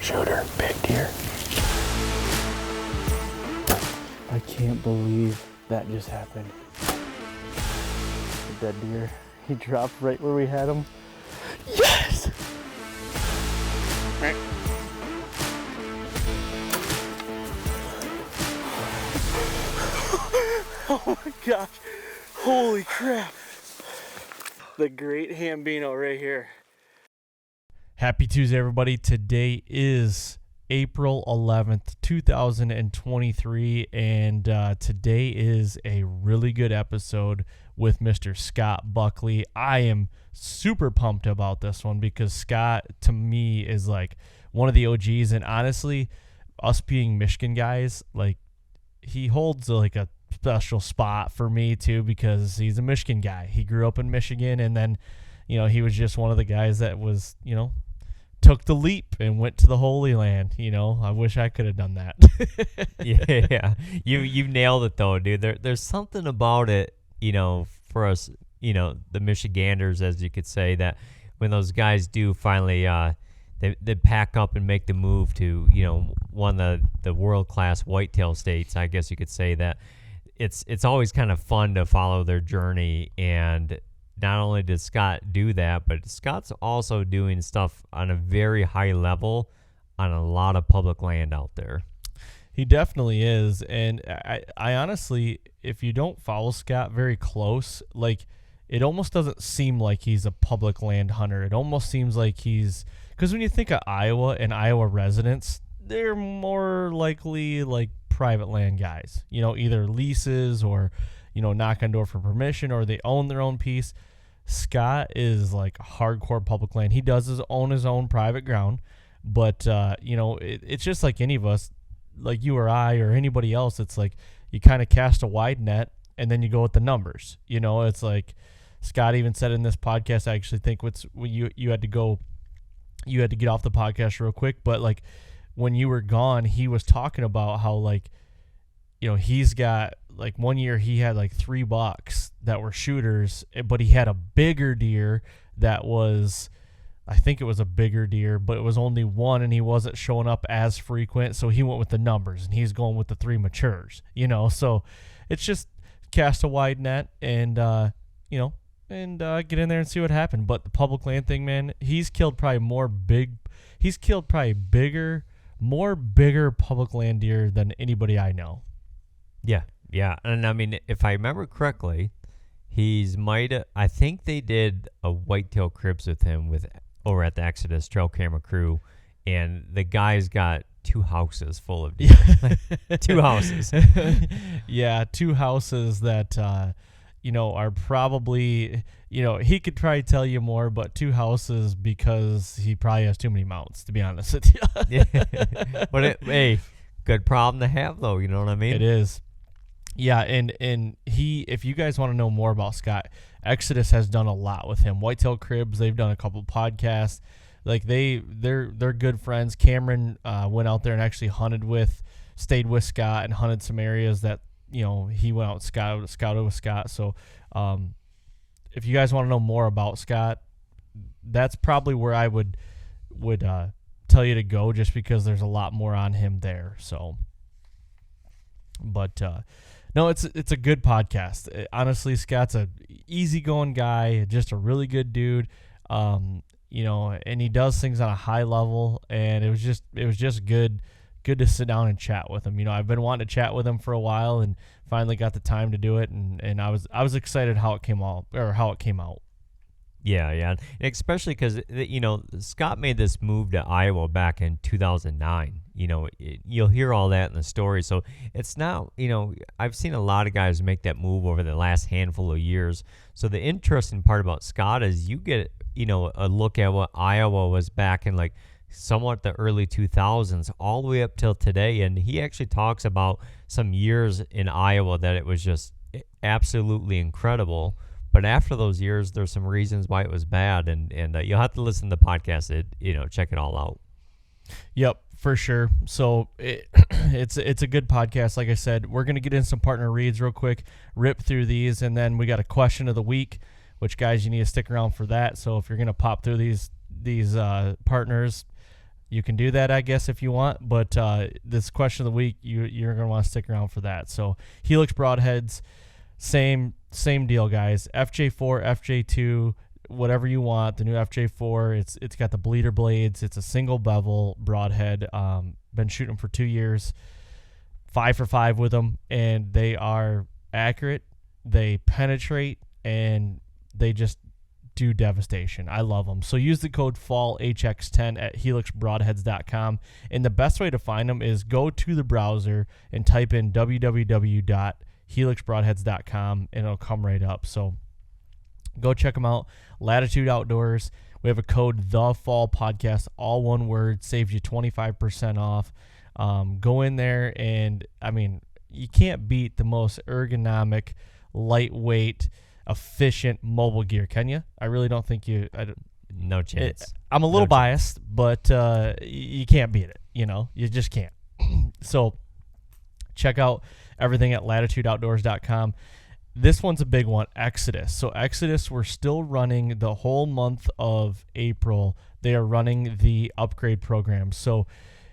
Shooter, big deer. I can't believe that just happened. The dead deer. He dropped right where we had him. Yes! Oh my gosh. Holy crap. The great Hambino right here. Happy Tuesday, everybody. Today is April 11th, 2023, and today is a really good episode with Mr. Scott Buckley. I am super pumped about this one because Scott, to me, is like one of the OGs, and honestly, us being Michigan guys, like, he holds like a special spot for me too because he's a Michigan guy. He grew up in Michigan, and then, you know, he was just one of the guys that was, you know, took the leap and went to the Holy Land. You know, I wish I could have done that. Yeah, you nailed it though, dude. There's something about it, you know, for us, you know, the Michiganders, as you could say, that when those guys do finally they pack up and make the move to, you know, one of the world-class whitetail states, I guess you could say, that it's always kind of fun to follow their journey. And not only did Scott do that, but Scott's also doing stuff on a very high level on a lot of public land out there. He definitely is. And I honestly, if you don't follow Scott very close, like, it almost doesn't seem like he's a public land hunter. It almost seems like because when you think of Iowa and Iowa residents, they're more likely like private land guys, you know, either leases or, you know, knock on door for permission, or they own their own piece. Scott is like hardcore public land. He does own his own private ground, but you know, it's just like any of us, like you or I or anybody else. It's like you kind of cast a wide net and then you go with the numbers. You know, it's like Scott even said in this podcast. I actually think you had to get off the podcast real quick, but like when you were gone, he was talking about how, like, you know, he's got, like, one year he had like 3 bucks that were shooters, but he had a bigger deer that was, I think it was a bigger deer, but it was only one and he wasn't showing up as frequent. So he went with the numbers and he's going with the 3 matures, you know? So it's just cast a wide net and, you know, and get in there and see what happened. But the public land thing, man, he's killed probably bigger public land deer than anybody I know. Yeah, and I mean, if I remember correctly, I think they did a whitetail cribs with him over at the Exodus Trail Camera Crew, and the guy's got 2 houses full of deer. 2 houses. Yeah, 2 houses that, you know, are probably, you know, he could probably tell you more, but 2 houses because he probably has too many mounts, to be honest with you. Yeah. But hey, good problem to have, though. You know what I mean? It is. Yeah, and if you guys want to know more about Scott, Exodus has done a lot with him. Whitetail Cribs, they've done a couple of podcasts. Like, they're good friends. Cameron went out there and actually stayed with Scott and hunted some areas that, you know, he went out and scouted with Scott. So if you guys want to know more about Scott, that's probably where I would tell you to go, just because there's a lot more on him there. So, but no, it's a good podcast. Honestly, Scott's a easygoing guy, just a really good dude. You know, and he does things on a high level, and it was just good to sit down and chat with him. You know, I've been wanting to chat with him for a while, and finally got the time to do it, and I was excited how it came out. Yeah, and especially because, you know, Scott made this move to Iowa back in 2009. You know, you'll hear all that in the story. So it's now, you know, I've seen a lot of guys make that move over the last handful of years. So the interesting part about Scott is you get, you know, a look at what Iowa was back in, like, somewhat the early 2000s all the way up till today. And he actually talks about some years in Iowa that it was just absolutely incredible. But after those years, there's some reasons why it was bad, and you'll have to listen to the podcast. Check it all out. Yep, for sure. So it's a good podcast. Like I said, we're gonna get in some partner reads real quick, rip through these, and then we got a question of the week. Which, guys, you need to stick around for that. So if you're gonna pop through these partners, You can do that, I guess, if you want, but this question of the week, you're going to want to stick around for that. So Helix broadheads, same deal, guys. FJ4, FJ2, whatever you want. The new FJ4, it's got the bleeder blades. It's a single bevel broadhead. Been shooting for 2 years, 5 for 5 with them, and they are accurate. They penetrate, and they just do devastation. I love them. So use the code FALLHX10 at helixbroadheads.com. And the best way to find them is go to the browser and type in www.helixbroadheads.com, and it'll come right up. So go check them out. Latitude Outdoors. We have a code thefallpodcast, all one word, saves you 25% off. Go in there, and I mean, you can't beat the most ergonomic, lightweight, efficient mobile gear, can you? I really don't think you. No chance. I'm a little biased, but you can't beat it. You just can't. So check out everything at latitudeoutdoors.com. This one's a big one, Exodus. So Exodus, we're still running the whole month of April. They are running the upgrade program. So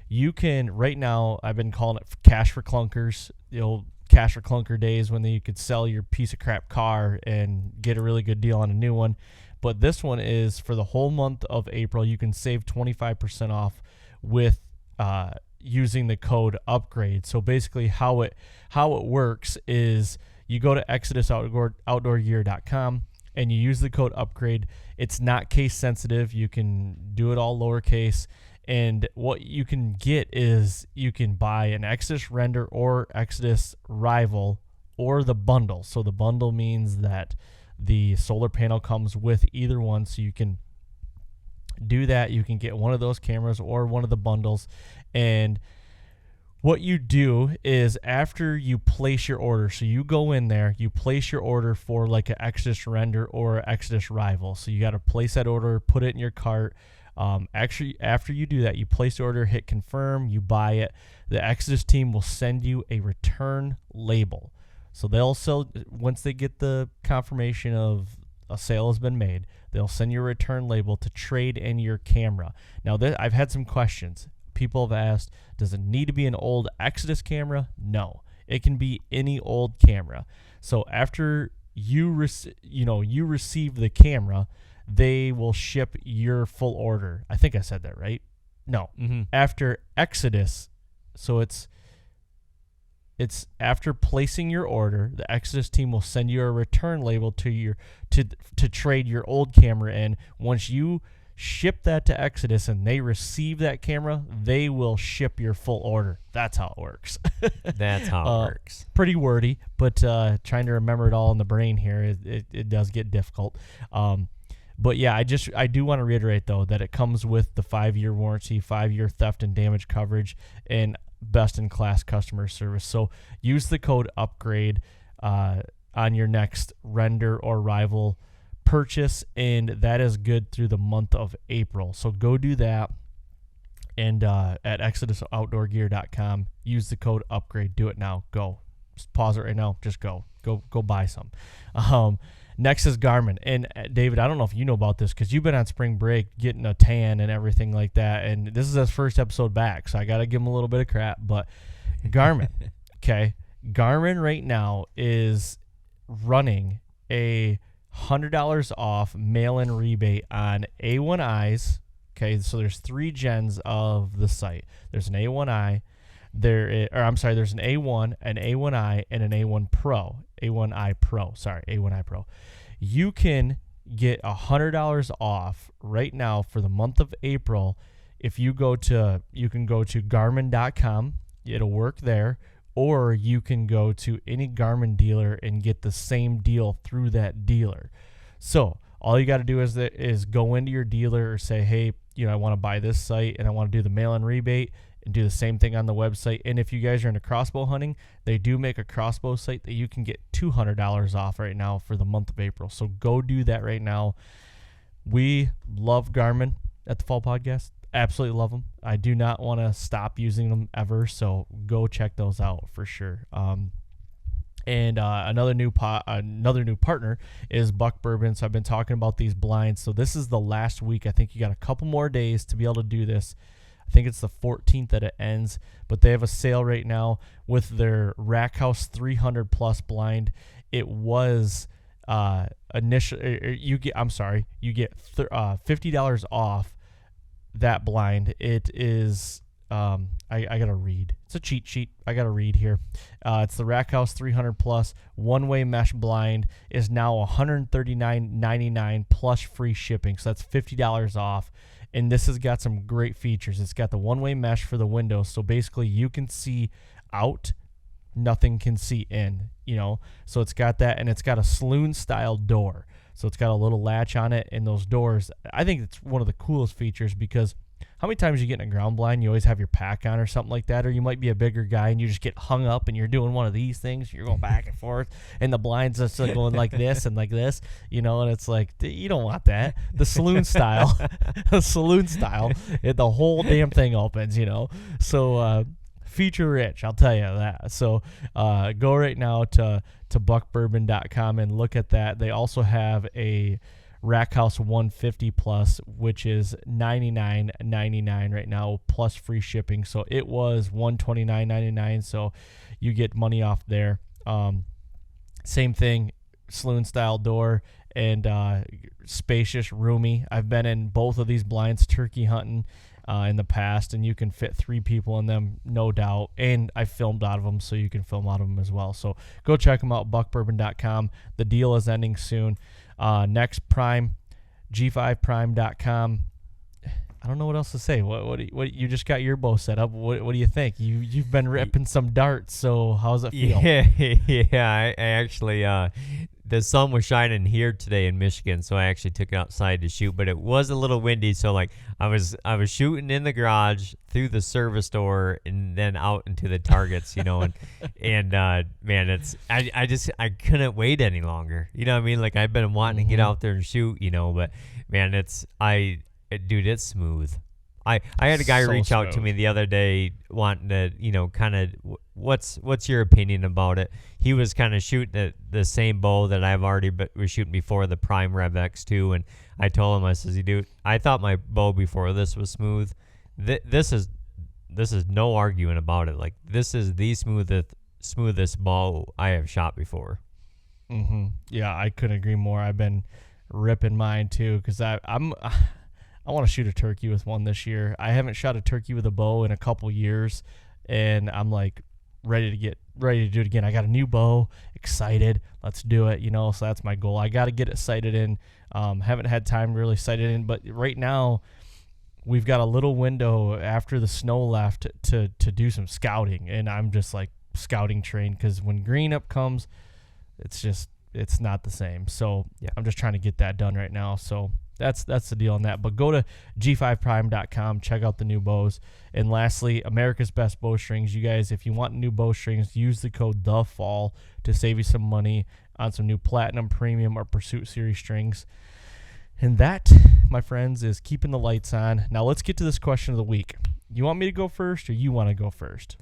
you can, right now, I've been calling it cash for clunkers, the old cash for clunker days when you could sell your piece of crap car and get a really good deal on a new one. But this one is for the whole month of April. You can save 25% off with using the code upgrade. So basically how it works is you go to ExodusOutdoorGear.com and you use the code upgrade. It's not case sensitive. You can do it all lowercase. And what you can get is you can buy an Exodus Render or Exodus Rival or the bundle. So the bundle means that the solar panel comes with either one. So you can do that. You can get one of those cameras or one of the bundles. And what you do is after you place your order, so you go in there, you place your order for like an Exodus Render or Exodus Rival. So you got to place that order, put it in your cart. Actually, after you do that, you place the order, hit confirm, you buy it. The Exodus team will send you a return label. So they'll sell, once they get the confirmation of a sale has been made, they'll send you a return label to trade in your camera. Now, I've had some questions. People have asked, does it need to be an old Exodus camera? No, it can be any old camera. So after you receive the camera, they will ship your full order. I think I said that right. No, After Exodus, so it's after placing your order, the Exodus team will send you a return label to trade your old camera in. Once you ship that to Exodus and they receive that camera, they will ship your full order. That's how it works. That's how it works. Pretty wordy, but trying to remember it all in the brain here, it does get difficult. But yeah, I do want to reiterate though that it comes with the 5-year warranty, 5-year theft and damage coverage, and best in class customer service. So use the code upgrade on your next Render or Rival purchase, and that is good through the month of April. So go do that, and at ExodusOutdoorGear.com, use the code upgrade. Do it now. Go. Just pause it right now. Just go buy some. Next is Garmin. And David, I don't know if you know about this because you've been on spring break getting a tan and everything like that. And this is his first episode back, so I got to give him a little bit of crap. But Garmin, okay? Garmin right now is running a $100 off mail-in rebate on A1Is. Okay, so there's 3 gens of the site. There's an A1i. There's an A1, an A1i, and an A1 Pro. A1i Pro. You can get $100 off right now for the month of April if you can go to Garmin.com. It'll work there, or you can go to any Garmin dealer and get the same deal through that dealer. So all you got to do is go into your dealer or say, hey, I want to buy this site and I want to do the mail-in rebate, and do the same thing on the website. And if you guys are into crossbow hunting, they do make a crossbow site that you can get $200 off right now for the month of April. So go do that right now. We love Garmin at the Fall Podcast. Absolutely love them. I do not want to stop using them ever. So go check those out for sure. And another new partner is Buck Bourbon. So I've been talking about these blinds. So this is the last week. I think you got a couple more days to be able to do this. I think it's the 14th that it ends, but they have a sale right now with their Rack House 300 plus blind. It was you get $50 off that blind. It is I gotta read. It's a cheat sheet. I gotta read here. It's the Rack House 300 plus one-way mesh blind is now $139.99 plus free shipping. So that's $50 off. And this has got some great features. It's got the one-way mesh for the windows, so basically you can see out, nothing can see in. So it's got that, and it's got a saloon-style door. So it's got a little latch on it, and those doors, I think it's one of the coolest features, because how many times you get in a ground blind, you always have your pack on or something like that, or you might be a bigger guy and you just get hung up and you're doing one of these things, you're going back and forth, and the blind's just like going like this and like this, and it's like, you don't want that. The saloon style, the whole damn thing opens, So feature rich, I'll tell you that. So go right now to buckbourbon.com and look at that. They also have a Rack House 150 plus, which is $99.99 right now plus free shipping. So it was $129.99. So you get money off there. Same thing, saloon style door and spacious, roomy. I've been in both of these blinds turkey hunting in the past, and you can fit 3 people in them, no doubt. And I filmed out of them, so you can film out of them as well. So go check them out, buckbourbon.com. The deal is ending soon. Next Prime, G5Prime.com. I don't know what else to say. What you just got your bow set up. What do you think? You've been ripping some darts, so how's it feel? Yeah. I actually the sun was shining here today in Michigan, so I actually took it outside to shoot, but it was a little windy, so like I was shooting in the garage through the service door and then out into the targets, and man, it's I couldn't wait any longer. You know what I mean? Like I've been wanting to get out there and shoot, but man, dude, it's smooth. I had a guy reach out to me the other day wanting to, kind of, what's your opinion about it? He was kind of shooting the same bow that I've already was shooting before, the Prime Rev X2, and I told him, I says, dude, I thought my bow before this was smooth. This is no arguing about it. Like, this is the smoothest bow I have shot before. Mm-hmm. Yeah, I couldn't agree more. I've been ripping mine too, because I want to shoot a turkey with one this year. I haven't shot a turkey with a bow in a couple years, and I'm like ready to do it again. I got a new bow, excited. Let's do it, So that's my goal. I got to get it sighted in. Haven't had time to really sight it in, but right now we've got a little window after the snow left to do some scouting, and I'm just like scouting trained, because when green up comes, it's not the same. So yeah, I'm just trying to get that done right now. So that's the deal on that. But go to G5Prime.com, check out the new bows. And lastly, America's Best Bowstrings. You guys, if you want new bowstrings, use the code THEFALL to save you some money on some new Platinum, Premium, or Pursuit Series strings. And that, my friends, is keeping the lights on. Now let's get to this question of the week. You want me to go first, or you want to go first?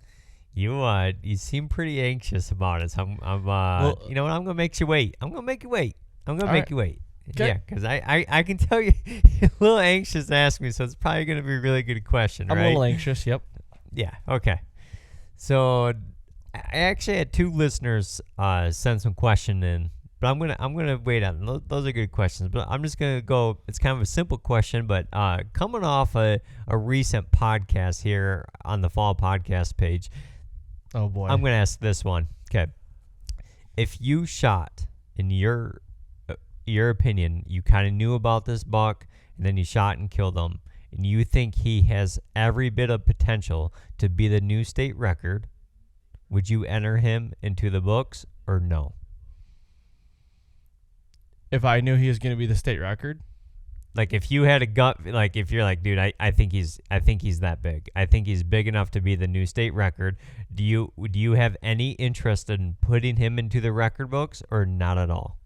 You seem pretty anxious about it. So well, you know what? I'm gonna make you wait. I'm gonna make you wait. Okay. Yeah, because I can tell you're a little anxious to ask me, so it's probably going to be a really good question, right? I'm a little anxious, yep. Yeah, okay. So I actually had 2 listeners send some question in, but I'm gonna wait on them. Those are good questions, but I'm just gonna go. It's kind of a simple question, but coming off a recent podcast here on the Fall Podcast page. Oh boy, I'm gonna ask this one. Okay, if you shot in your opinion, you kind of knew about this buck, and then you shot and killed him, and you think he has every bit of potential to be the new state record, would you enter him into the books or no? If I knew he was going to be the state record? Like if you had a gut, like if you're like, dude, I think he's that big. I think he's big enough to be the new state record. Do you have any interest in putting him into the record books or not at all?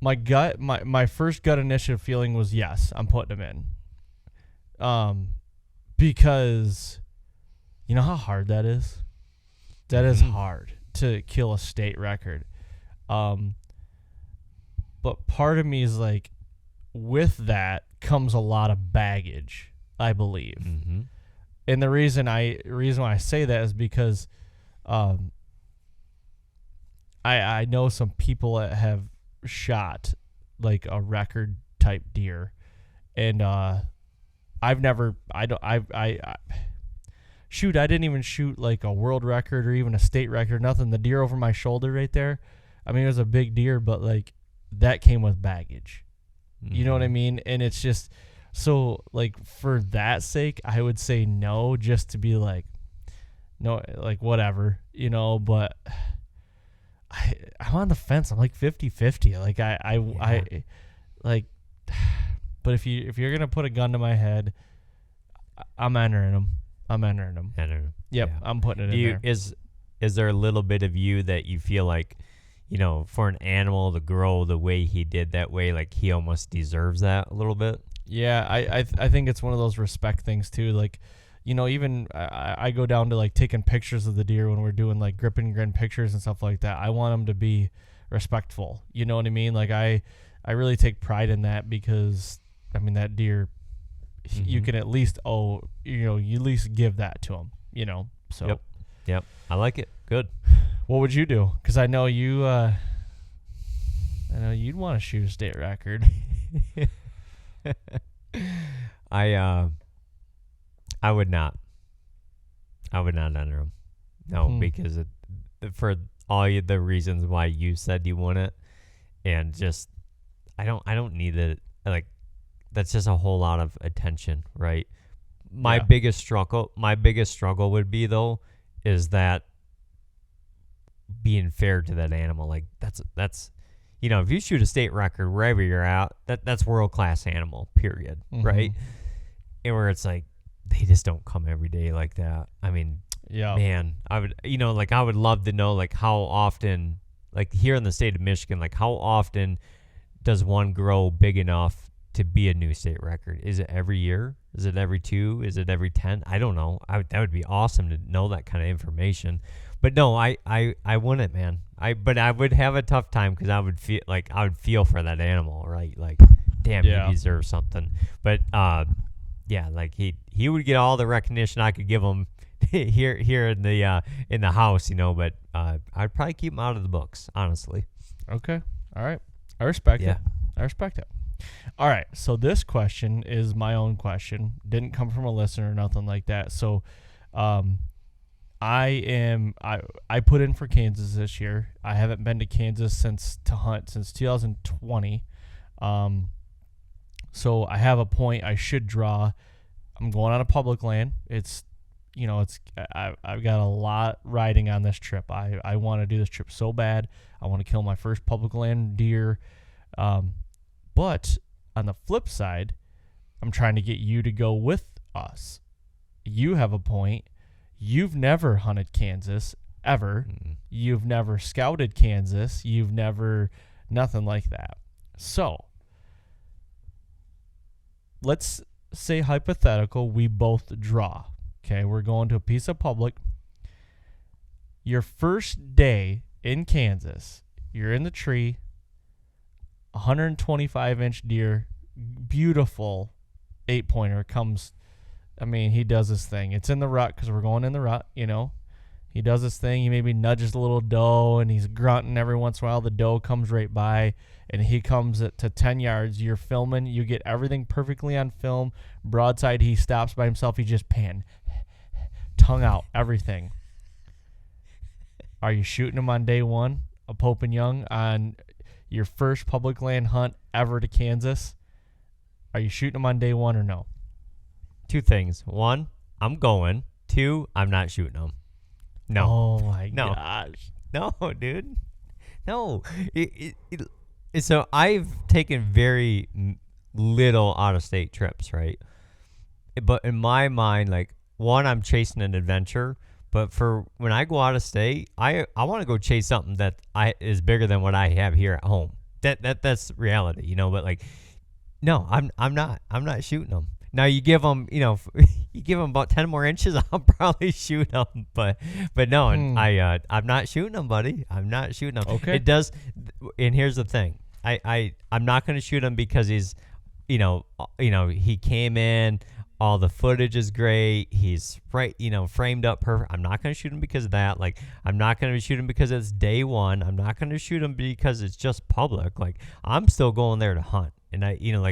My first gut initiative feeling was yes, I'm putting him in. Because you know how hard that is? That is hard to kill a state record. But part of me is like, with that comes a lot of baggage, I believe. Mm-hmm. And the reason why I say that is because I know some people that have shot like a record type deer, and I didn't even shoot like a world record or even a state record, nothing. The deer over my shoulder right there, I mean, it was a big deer, but like that came with baggage. Mm-hmm. You know what I mean? And it's just, so like for that sake, I would say no, just to be like, no, like whatever, you know, but I'm on the fence. I'm like 50-50. Like I like, but if you're going to put a gun to my head, I'm entering them. Yep, yeah. I'm putting it in there. Is there a little bit of you that you feel like, you know, for an animal to grow the way he did that way, like he almost deserves that a little bit? Yeah, I think it's one of those respect things too. Like, you know, even I go down to like taking pictures of the deer when we're doing like grip and grin pictures and stuff like that. I want them to be respectful. You know what I mean? Like I really take pride in that, because I mean that deer, mm-hmm. you can at least you at least give that to him. You know. So. Yep. I like it. Good. What would you do? Because I know you. I know you'd want to shoot a state record. I would not. I would not enter them. No, because for all the reasons why you said you wouldn't, and just I don't need it. Like that's just a whole lot of attention, right? My biggest struggle would be though is that being fair to that animal. Like that's you know, if you shoot a state record wherever you're at, that's world-class animal, period, mm-hmm. right? And where it's like, they just don't come every day like that. I mean, man, I would love to know, like, how often, like, here in the state of Michigan, like, how often does one grow big enough to be a new state record? Is it every year? Is it every 2? Is it every 10? I don't know. That would be awesome to know that kind of information. But no, I wouldn't, man. But I would have a tough time, because I would feel for that animal, right? Like, damn, he deserves something. But yeah, like he would get all the recognition I could give him here in the house, you know. But I'd probably keep him out of the books, honestly. Okay, all right, I respect it. All right, so this question is my own question. Didn't come from a listener or nothing like that. So, I put in for Kansas this year. I haven't been to Kansas to hunt since 2020. So I have a point I should draw. I'm going on a public land. I've got a lot riding on this trip. I want to do this trip so bad. I want to kill my first public land deer. But on the flip side, I'm trying to get you to go with us. You have a point. You've never hunted Kansas ever. Mm-hmm. You've never scouted Kansas. You've never, nothing like that. So let's say hypothetical, we both draw. Okay, we're going to a piece of public. Your first day in Kansas, you're in the tree, 125-inch deer, beautiful 8-pointer comes. I mean, he does his thing. It's in the rut, because we're going in the rut, you know. He does his thing. He maybe nudges the little doe, and he's grunting every once in a while. The doe comes right by, and he comes to 10 yards. You're filming. You get everything perfectly on film. Broadside, he stops by himself. He just pan, tongue out, everything. Are you shooting him on day one, a Pope and Young, on your first public land hunt ever to Kansas? Are you shooting him on day one or no? 2 things. 1, I'm going. 2, I'm not shooting them. No. Oh my gosh. No, dude. No. So I've taken very little out-of-state trips, right? But in my mind, like, 1, I'm chasing an adventure. But for when I go out of state, I want to go chase something that is bigger than what I have here at home. That's reality, you know. But like, no, I'm not shooting them. Now you give them, you give them about 10 more inches, I'll probably shoot them. But no, I'm not shooting them, buddy. I'm not shooting them. Okay. It does, and here's the thing. I'm not going to shoot him because he's he came in. All the footage is great. He's framed up perfect. I'm not going to shoot him because of that. Like, I'm not going to shoot him because it's day one. I'm not going to shoot him because it's just public. Like, I'm still going there to hunt. And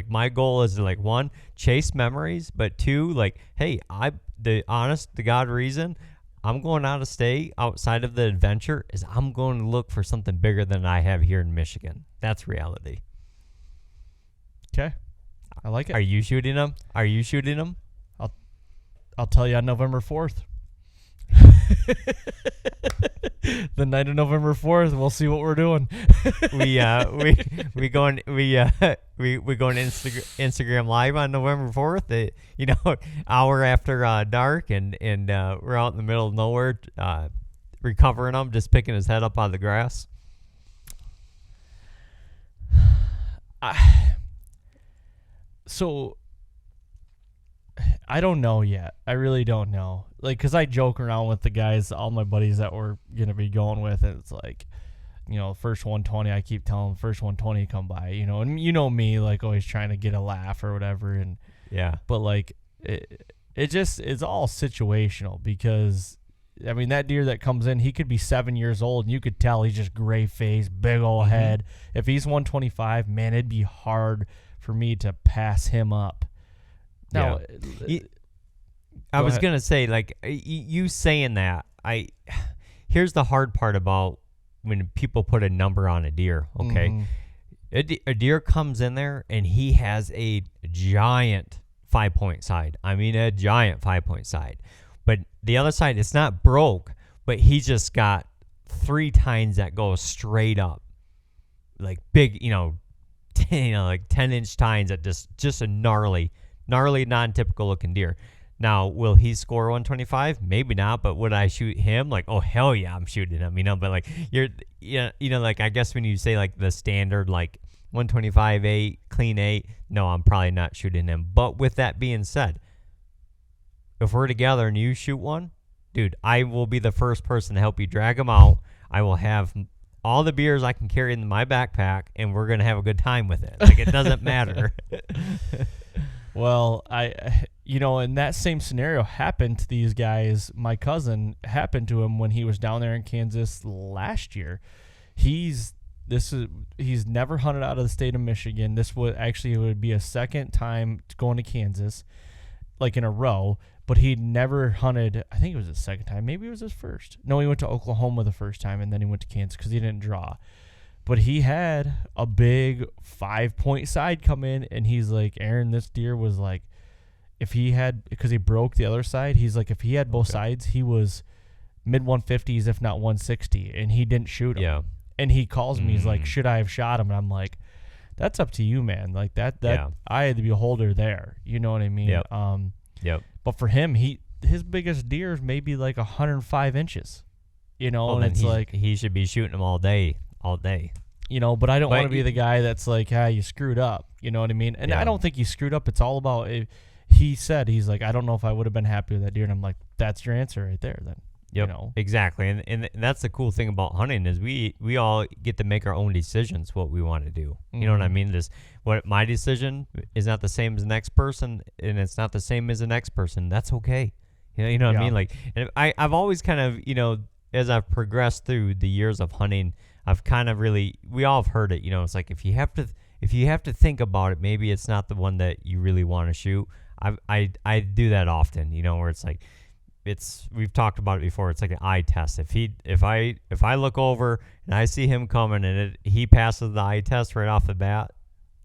my goal is to, like, one, chase memories, but two, like, hey, the honest to God reason I'm going out of state outside of the adventure is I'm going to look for something bigger than I have here in Michigan. That's reality. Okay. I like it. Are you shooting them? I'll tell you on November 4th. The night of November 4th, we'll see what we're doing. we go on Instagram Live on November 4th. Hour after dark, and we're out in the middle of nowhere, recovering him, just picking his head up out of the grass. So I don't know yet. I really don't know. Like, because I joke around with the guys, all my buddies that we're going to be going with, and it's like, first 120, I keep telling them, first 120 come by, and me, like, always trying to get a laugh or whatever. And yeah, but like, it's all situational because, I mean, that deer that comes in, he could be 7 years old and you could tell he's just gray face, big old head. If he's 125, man, it'd be hard for me to pass him up. Now, I was going to say, like, you saying that, here's the hard part about when people put a number on a deer, okay? A deer comes in there and he has a giant 5-point side. I mean, a giant 5-point side. But the other side, it's not broke, but he just got 3 tines that go straight up. Like big, 10-inch tines that just a gnarly, non-typical looking deer. Now, will he score 125? Maybe not, but would I shoot him? Like, oh, hell yeah, I'm shooting him, but like, like, I guess when you say like the standard, like 125, 8, clean 8, no, I'm probably not shooting him. But with that being said, if we're together and you shoot one, dude, I will be the first person to help you drag him out. I will have all the beers I can carry in my backpack, and we're going to have a good time with it. Like, it doesn't matter. Well, in that same scenario happened to these guys. My cousin happened to him when he was down there in Kansas last year. He's never hunted out of the state of Michigan. It would be a second time going to Kansas, like in a row. But he'd never hunted. I think it was his second time. Maybe it was his first. No, he went to Oklahoma the first time, and then he went to Kansas because he didn't draw. But he had a big 5-point side come in, and he's like, Aaron, this deer was like, because he broke the other side, he's like, if he had both sides, he was mid-150s, if not 160, and he didn't shoot him. Yeah. And he calls me, he's like, should I have shot him? And I'm like, that's up to you, man. Like, that I had the beholder there. You know what I mean? Yep. But for him, his biggest deer is maybe like 105 inches. And it's like, he should be shooting them all day. But I don't want to be the guy that's like, you screwed up. You know what I mean? And I don't think he screwed up. It's all about, he's like, I don't know if I would have been happy with that deer. And I'm like, that's your answer right there then. Yep, exactly. And that's the cool thing about hunting is we all get to make our own decisions what we want to do. You know what I mean? What my decision is not the same as the next person, and it's not the same as the next person. That's okay. You know what I mean? Like, and I've always kind of, as I've progressed through the years of hunting, I've kind of we all have heard it. It's like if you have to think about it, maybe it's not the one that you really want to shoot. I do that often. Where it's like, we've talked about it before. It's like an eye test. If I look over and I see him coming and he passes the eye test right off the bat,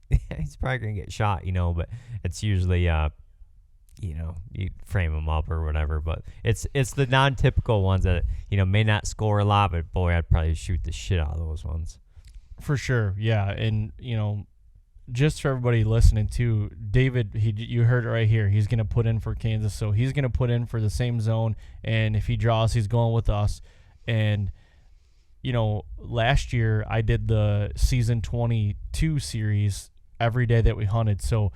he's probably gonna get shot. But it's usually you frame him up or whatever. But it's the non-typical ones that may not score a lot, but boy, I'd probably shoot the shit out of those ones. For sure, yeah, and just for everybody listening too, David, you heard it right here. He's going to put in for Kansas, so he's going to put in for the same zone, and if he draws, he's going with us. And, last year I did the season 22 series every day that we hunted, so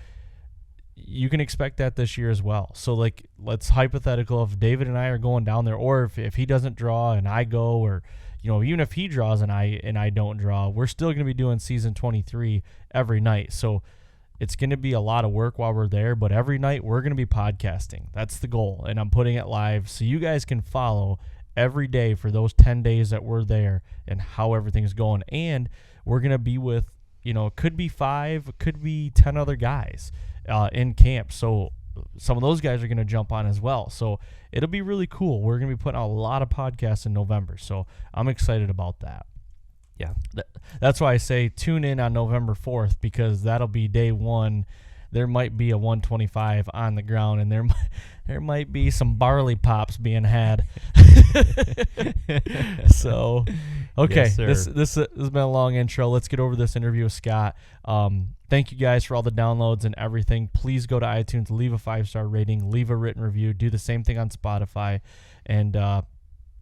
you can expect that this year as well. So, like, let's hypothetical if David and I are going down there, or if he doesn't draw and I go, or even if he draws and I don't draw, we're still going to be doing season 23 every night. So It's going to be a lot of work while we're there, but every night we're going to be podcasting. That's the goal, and I'm putting it live so you guys can follow every day for those 10 days that we're there and how everything's going. And we're going to be with, it could be 5, it could be 10 other guys in camp. So some of those guys are going to jump on as well. So it'll be really cool. We're going to be putting out a lot of podcasts in November. So I'm excited about that. Yeah. That's why I say tune in on November 4th, because that'll be day 1. There might be a 125 on the ground, and there might be some barley pops being had. So, okay, yes, this has been a long intro. Let's get over this interview with Scott. Thank you guys for all the downloads and everything. Please go to iTunes, leave a 5-star rating, leave a written review, do the same thing on Spotify, and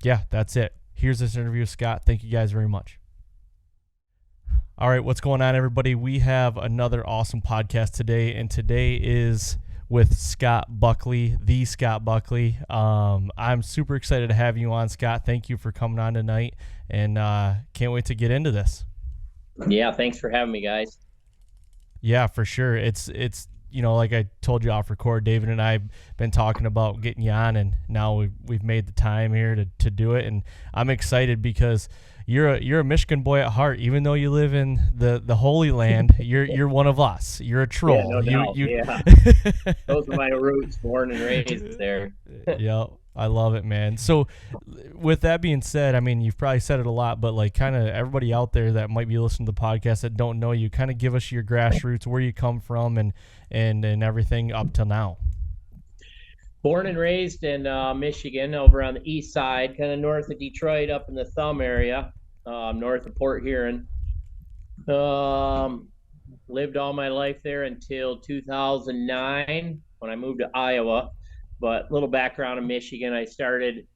yeah, that's it. Here's this interview with Scott. Thank you guys very much. All right, what's going on, everybody? We have another awesome podcast today, and today is with Scott Buckley, the Scott Buckley. I'm super excited to have you on, Scott. Thank you for coming on tonight, and can't wait to get into this. Yeah, thanks for having me, guys. Yeah, for sure. It's like I told you off record, David and I have been talking about getting you on, and now we've made the time here to do it, and I'm excited because you're a Michigan boy at heart. Even though you live in the Holy Land, you're one of us. You're a troll. Yeah, no doubt. Yeah. Those are my roots, born and raised there. Yeah, I love it, man. So with that being said, I mean, you've probably said it a lot, but like kind of everybody out there that might be listening to the podcast that don't know you, kind of give us your grassroots, where you come from, and everything up till now. Born and raised in Michigan, over on the east side, kind of north of Detroit, up in the Thumb area, north of Port Huron. Lived all my life there until 2009 when I moved to Iowa. But little background in Michigan, I started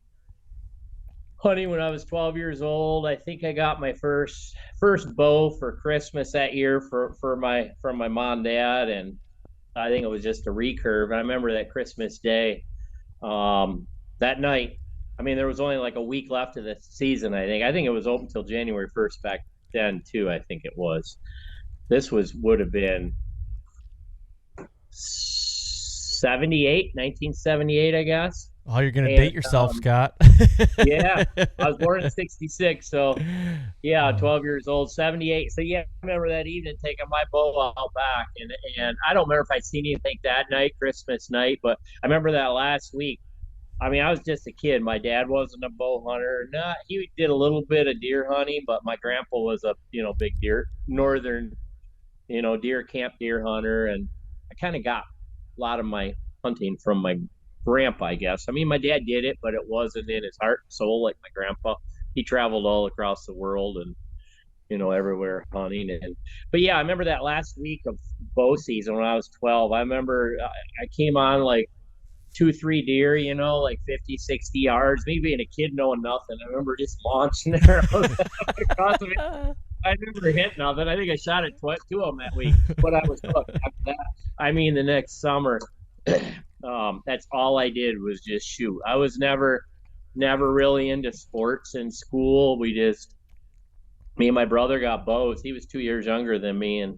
hunting when I was 12 years old. I think I got my first bow for Christmas that year from my mom and dad, and I think it was just a recurve. And I remember that Christmas day, that night. I mean, there was only like a week left of the season. I think it was open till January 1st back then too. I think it was. This would have been 1978, I guess. Oh, you're going to date yourself, Scott. Yeah, I was born in 66, so yeah, 12 years old, 78. So yeah, I remember that evening taking my bow out back, and I don't remember if I seen anything that night, Christmas night, but I remember that last week. I mean, I was just a kid. My dad wasn't a bow hunter. He did a little bit of deer hunting, but my grandpa was a big northern deer camp deer hunter, and I kind of got a lot of my hunting from my grandpa, I guess. I mean, my dad did it, but it wasn't in his heart and soul like my grandpa. He traveled all across the world and everywhere hunting. But yeah, I remember that last week of bow season when I was 12. I remember I came on like 2-3 deer, like 50, 60 yards. Me being a kid knowing nothing, I remember just launching there across the field. I never hit nothing. I think I shot at 2 of them that week, but I was hooked after that. I mean, the next summer, that's all I did was just shoot. I was never really into sports in school. Me and my brother got bows. He was 2 years younger than me, and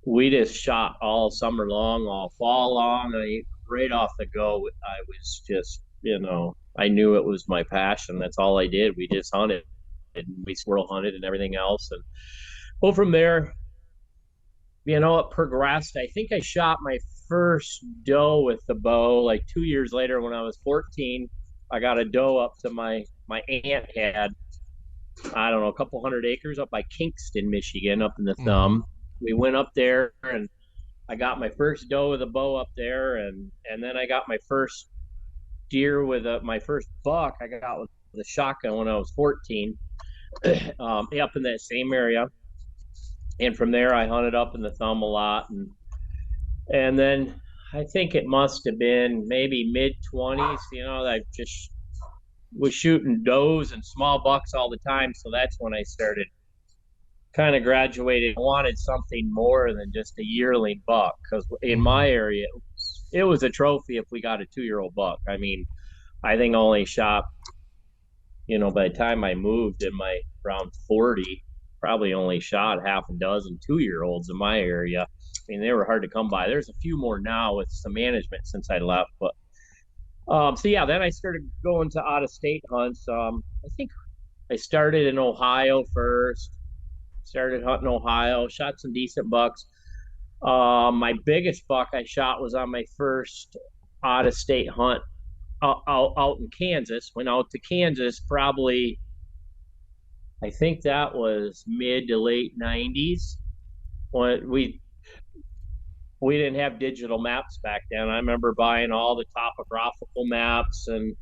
we just shot all summer long, all fall long. Right off the go, I was just, I knew it was my passion. That's all I did. We just hunted, and we squirrel hunted and everything else. And well, from there, it progressed. I think I shot my first doe with the bow like 2 years later when I was 14. I got a doe up to my aunt had, I don't know, a couple hundred acres up by Kingston, Michigan, up in the Thumb. We went up there, and I got my first doe with a bow up there, and then I got my first deer with my first buck I got with a shotgun when I was 14, up in that same area. And from there, I hunted up in the Thumb a lot, and then I think it must have been maybe mid-20s. I just was shooting does and small bucks all the time, so that's when I started kind of graduated. I wanted something more than just a yearling buck, because in my area, it was a trophy if we got a 2-year-old buck. I mean, I think I only shot, by the time I moved in my around 40, probably only shot half a dozen 2-year-olds in my area. mean, they were hard to come by. There's a few more now with some management since I left, but so yeah, then I started going to out of state hunts. I think I started in Ohio first. Started hunting Ohio, shot some decent bucks. My biggest buck I shot was on my first out of state hunt out in Kansas. Went out to Kansas probably, I think that was mid to late 90s. When we didn't have digital maps back then. I remember buying all the topographical maps, and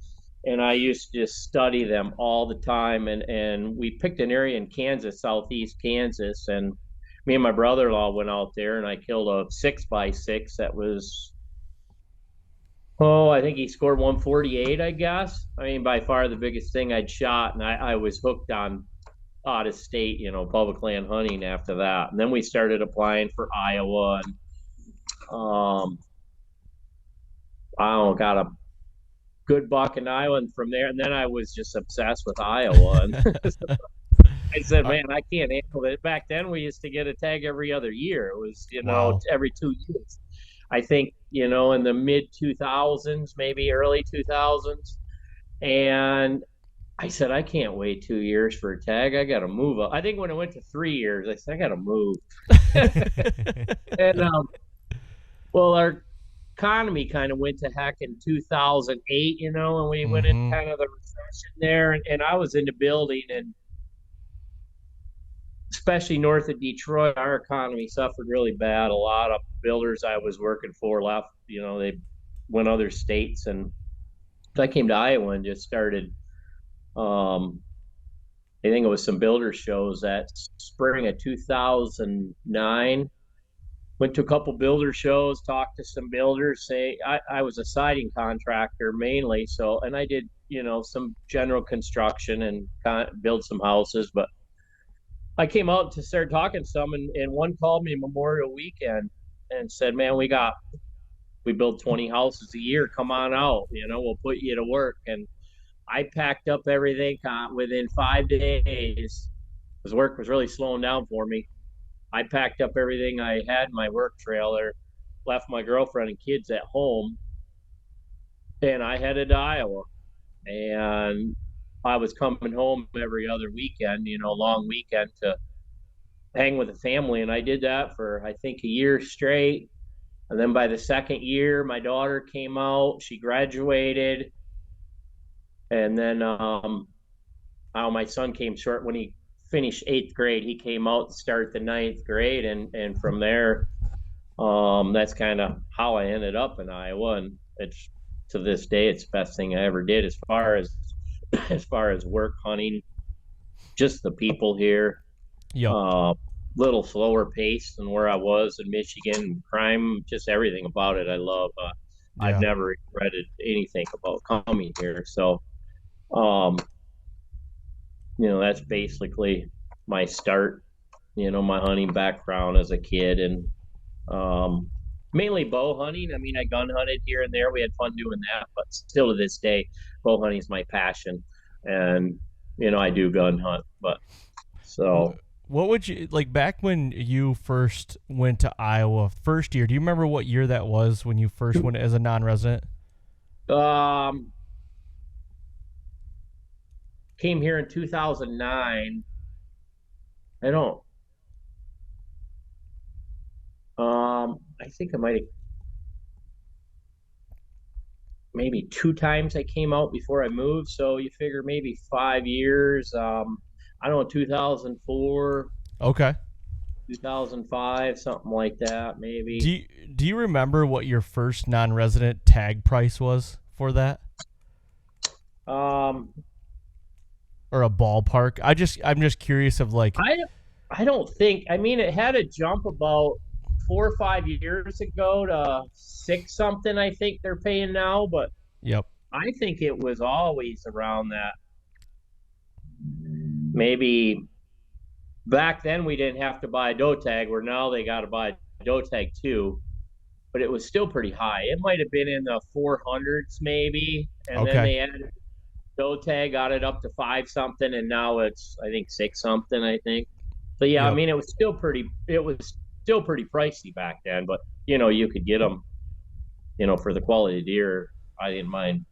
I used to just study them all the time. And we picked an area in Kansas, southeast Kansas, and me and my brother-in-law went out there, and I killed a 6x6 that was, I think he scored 148, I guess. I mean, by far the biggest thing I'd shot, and I was hooked on out of state, public land hunting after that. And then we started applying for Iowa, and I don't know, got a good buck in Iowa, and from there, and then I was just obsessed with Iowa. And I said, man, I can't handle it. Back then, we used to get a tag every other year. It was, Wow. every 2 years. I think, in the mid 2000s, maybe early 2000s. And I said, I can't wait 2 years for a tag. I got to move up. I think when it went to 3 years, I said, I got to move. And, well, our economy kind of went to heck in 2008, and we went in kind of the recession there. And I was in the building, and especially north of Detroit, our economy suffered really bad. A lot of builders I was working for left, they went other states. And so I came to Iowa and just started, I think it was some builder shows that spring of 2009. Went to a couple builder shows, talked to some builders. I was a siding contractor mainly, and I did some general construction and build some houses. But I came out to start talking to some, and one called me Memorial Weekend and said, "Man, we build 20 houses a year. Come on out. We'll put you to work." And I packed up everything within 5 days. Because work was really slowing down for me. I packed up everything I had in my work trailer, left my girlfriend and kids at home, and I headed to Iowa. And I was coming home every other weekend, long weekend, to hang with the family. And I did that for, I think, a year straight. And then by the second year, my daughter came out, she graduated. And then my son came short when he finished 8th grade. He came out to start the 9th grade, and from there, that's kind of how I ended up in Iowa. And it's, to this day, it's the best thing I ever did as far as work, hunting, just the people here. Yep. Little slower pace than where I was in Michigan. Crime, just everything about it I love. I've never regretted anything about coming here. So that's basically my start, my hunting background as a kid. And mainly bow hunting. I mean, I gun hunted here and there. We had fun doing that, but still to this day, bow hunting is my passion. And, I do gun hunt, but so. What would you like back when you first went to Iowa first year? Do you remember what year that was when you first went as a non-resident? Came here in 2009. I think I might have, maybe 2 times I came out before I moved. So you figure maybe 5 years. I don't know, 2004. Okay. 2005, something like that, maybe. Do you remember what your first non-resident tag price was for that? Or a ballpark? I'm just curious of like. I don't think. I mean, it had a jump about 4 or 5 years ago to 6 something. I think they're paying now, but Yep. I think it was always around that. Maybe back then we didn't have to buy a doe tag, where now they got to buy a doe tag too, but it was still pretty high. It might have been in the 400s maybe, and then they added doe tag, got it up to 5 something, and now it's, I think, 6 something, I think. So yeah, I mean, it was still still pretty pricey back then, but you could get them, for the quality of deer. I didn't mind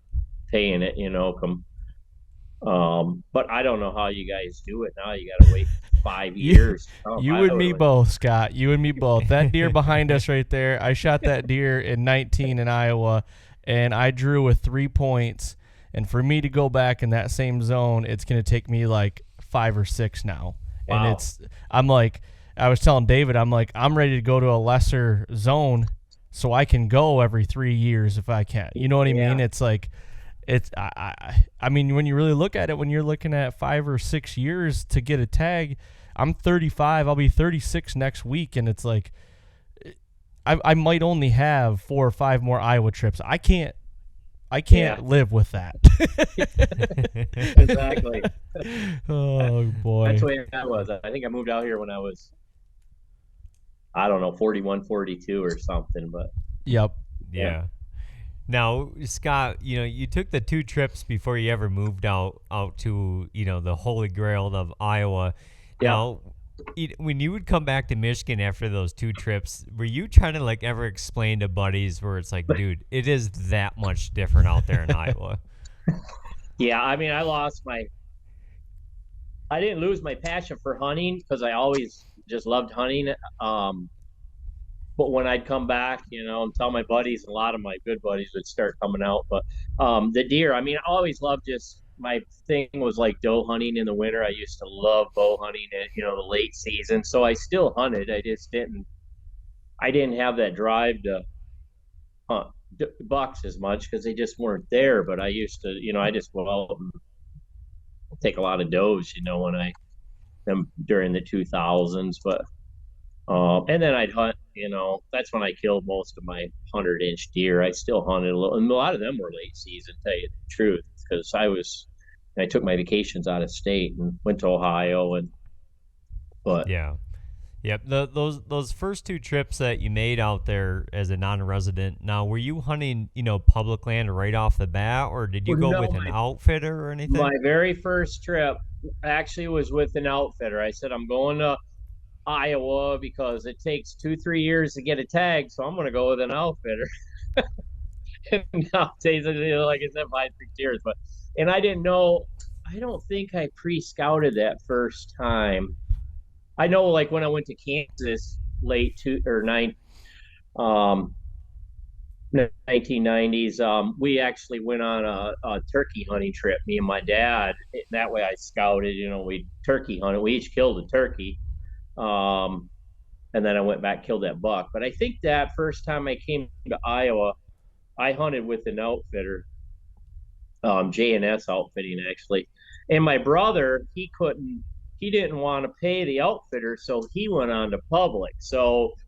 paying it, but I don't know how you guys do it now. You got to wait 5 years. You and me both, Scott. You and me both. That deer behind us right there, I shot that deer in 19 in Iowa, and I drew with 3 points. And for me to go back in that same zone, it's going to take me like 5 or 6 now. Wow. And I was telling David, I'm ready to go to a lesser zone so I can go every 3 years if I can. You know what I mean? It's like, I mean, when you really look at it, when you're looking at 5 or 6 years to get a tag, I'm 35. I'll be 36 next week. And it's like, I might only have 4 or 5 more Iowa trips. I can't live with that. Exactly. Oh boy. That's the way I was. I think I moved out here when I was, I don't know, 41, 42 or something, but. Yep. Yeah. Now, Scott, you took the 2 trips before you ever moved out to, the holy grail of Iowa. Yeah. Now, when you would come back to Michigan after those 2 trips, were you trying to like ever explain to buddies where it's like, dude, it is that much different out there in Iowa? Yeah, I mean, I didn't lose my passion for hunting because I always just loved hunting. But when I'd come back, and tell my buddies, and a lot of my good buddies would start coming out. But the deer, I mean, I always loved my thing was like doe hunting in the winter. I used to love bow hunting in, the late season. So I still hunted. I didn't have that drive to hunt bucks as much because they just weren't there. But I used to, I just go out and take a lot of does, during the 2000s. But and then I'd hunt, that's when I killed most of my 100-inch deer. I still hunted a little, and a lot of them were late season, tell you the truth, because I took my vacations out of state and went to Ohio, but yeah. Yep. Those first 2 trips that you made out there as a non-resident, now were you hunting, public land right off the bat, or did you go with an outfitter or anything? My very first trip actually was with an outfitter. I said, I'm going to Iowa because it takes 2-3 years to get a tag, so I'm going to go with an outfitter. And nowadays, like I said, 5-6 years, and I didn't know. I don't think I pre-scouted that first time. I know, like when I went to Kansas late 1990s, we actually went on a turkey hunting trip, me and my dad. That way I scouted, we turkey hunted. We each killed a turkey. And then I went back, killed that buck. But I think that first time I came to Iowa, I hunted with an outfitter, J&S Outfitting, actually. And my brother, he didn't want to pay the outfitter, so he went on to public.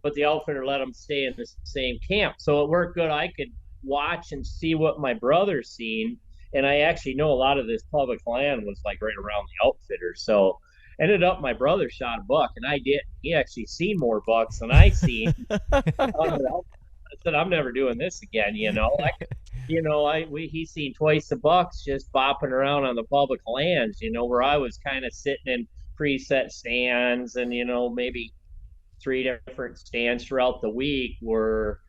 But the outfitter let him stay in the same camp. So it worked good. I could watch and see what my brother's seen. And I actually know a lot of this public land was like right around the outfitter. So ended up my brother shot a buck, and I didn't. He actually seen more bucks than I seen. I said, I'm never doing this again, He's seen twice the bucks just bopping around on the public lands, where I was kind of sitting in preset stands and, maybe 3 different stands throughout the week where,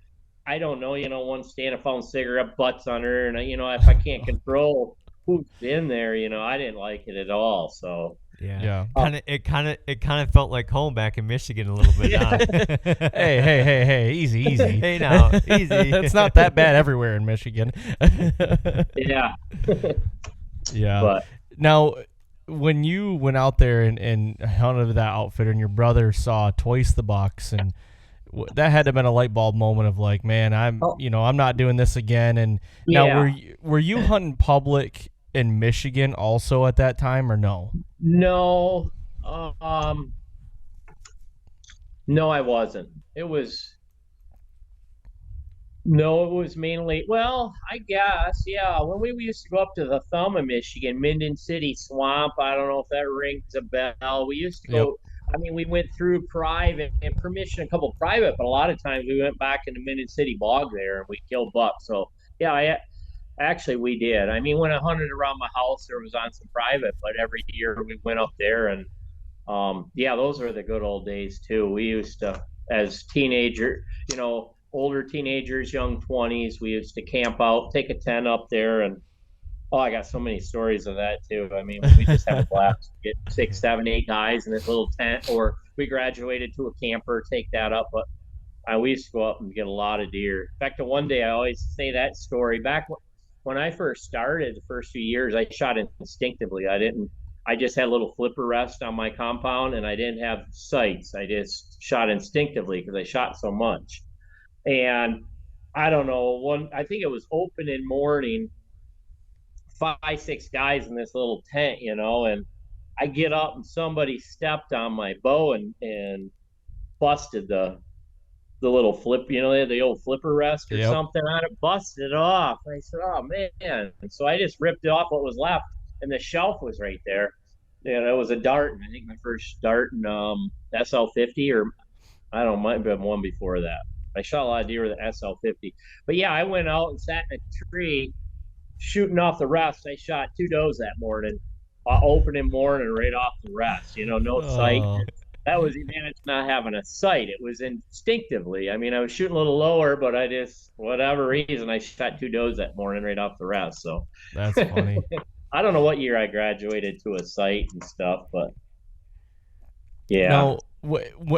I don't know, one stand I found cigarette butts on her, and, if I can't control who's in there, I didn't like it at all, so. Yeah. It kind of felt like home back in Michigan a little bit. Yeah. Hey, easy. Hey now, easy. It's not that bad everywhere in Michigan. Yeah. Yeah. But now, when you went out there and hunted with that outfitter, and your brother saw twice the bucks, and that had to have been a light bulb moment of like, man, I'm not doing this again. And now, were you hunting public in Michigan also at that time, or no? No, no, I wasn't. It was mainly, well, I guess, yeah. When we used to go up to the thumb of Michigan, Minden City Swamp, I don't know if that rings a bell. We used to go, Yep. I mean, we went through private and permission, a couple private, but a lot of times we went back into Minden City Bog there and we killed bucks. So, yeah, actually, we did. I mean, when I hunted around my house, there was on some private, but every year we went up there, and those were the good old days too. We used to, as teenager, older teenagers, young 20s. We used to camp out, take a tent up there, and oh, I got so many stories of that too. I mean, we just have a blast. Get 6, 7, 8 guys in this little tent, or we graduated to a camper, take that up. But we used to go up and get a lot of deer. In fact, the one day I always say that story. Back when I first started, the first few years, I shot instinctively. I didn't. I just had a little flipper rest on my compound, and I didn't have sights. I just shot instinctively because I shot so much. And I don't know. I think it was opening morning. 5, 6 guys in this little tent, and I get up and somebody stepped on my bow and busted the little flip, the old flipper rest or something on it, busted it off. And I said, oh man. And so I just ripped it off what was left, and the shelf was right there. And it was a dart. I think my first dart in SL50, or I don't know, might have been one before that. I shot a lot of deer with the SL50. But yeah, I went out and sat in a tree shooting off the rest. I shot 2 does that morning, opening morning right off the rest, no sight. That was advantage not having a sight. It was instinctively. I mean, I was shooting a little lower, but I just, whatever reason, I shot 2 does that morning right off the rest. So that's funny. I don't know what year I graduated to a sight and stuff, but yeah. Now,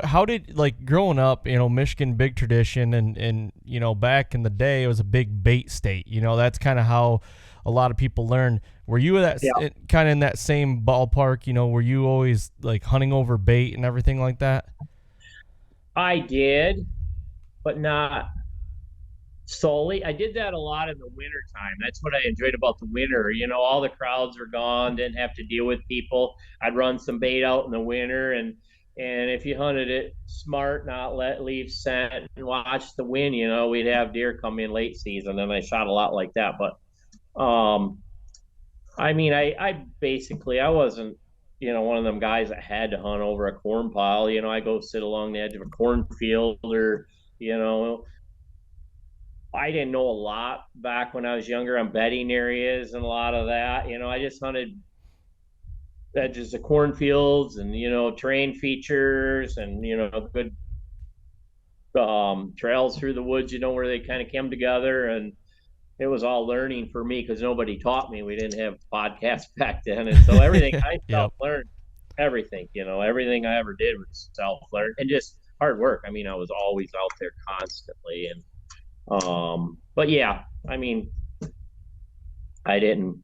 how did, like, growing up, Michigan, big tradition, and back in the day, it was a big bait state. That's kind of how a lot of people learn. Were you kind of in that same ballpark? Were you always like hunting over bait and everything like that? I did, but not solely. I did that a lot in the winter time. That's what I enjoyed about the winter. All the crowds were gone, didn't have to deal with people. I'd run some bait out in the winter, and if you hunted it smart, not leave scent and watch the wind, we'd have deer come in late season, and I shot a lot like that. But I mean, I basically, I wasn't, one of them guys that had to hunt over a corn pile. I go sit along the edge of a cornfield, or, I didn't know a lot back when I was younger on bedding areas and a lot of that. I just hunted edges of cornfields and, terrain features and, good trails through the woods, where they kind of came together. And it was all learning for me because nobody taught me. We didn't have podcasts back then. And so everything I self-learned, everything, everything I ever did was self-learned and just hard work. I mean, I was always out there constantly. And, but yeah, I mean, I didn't,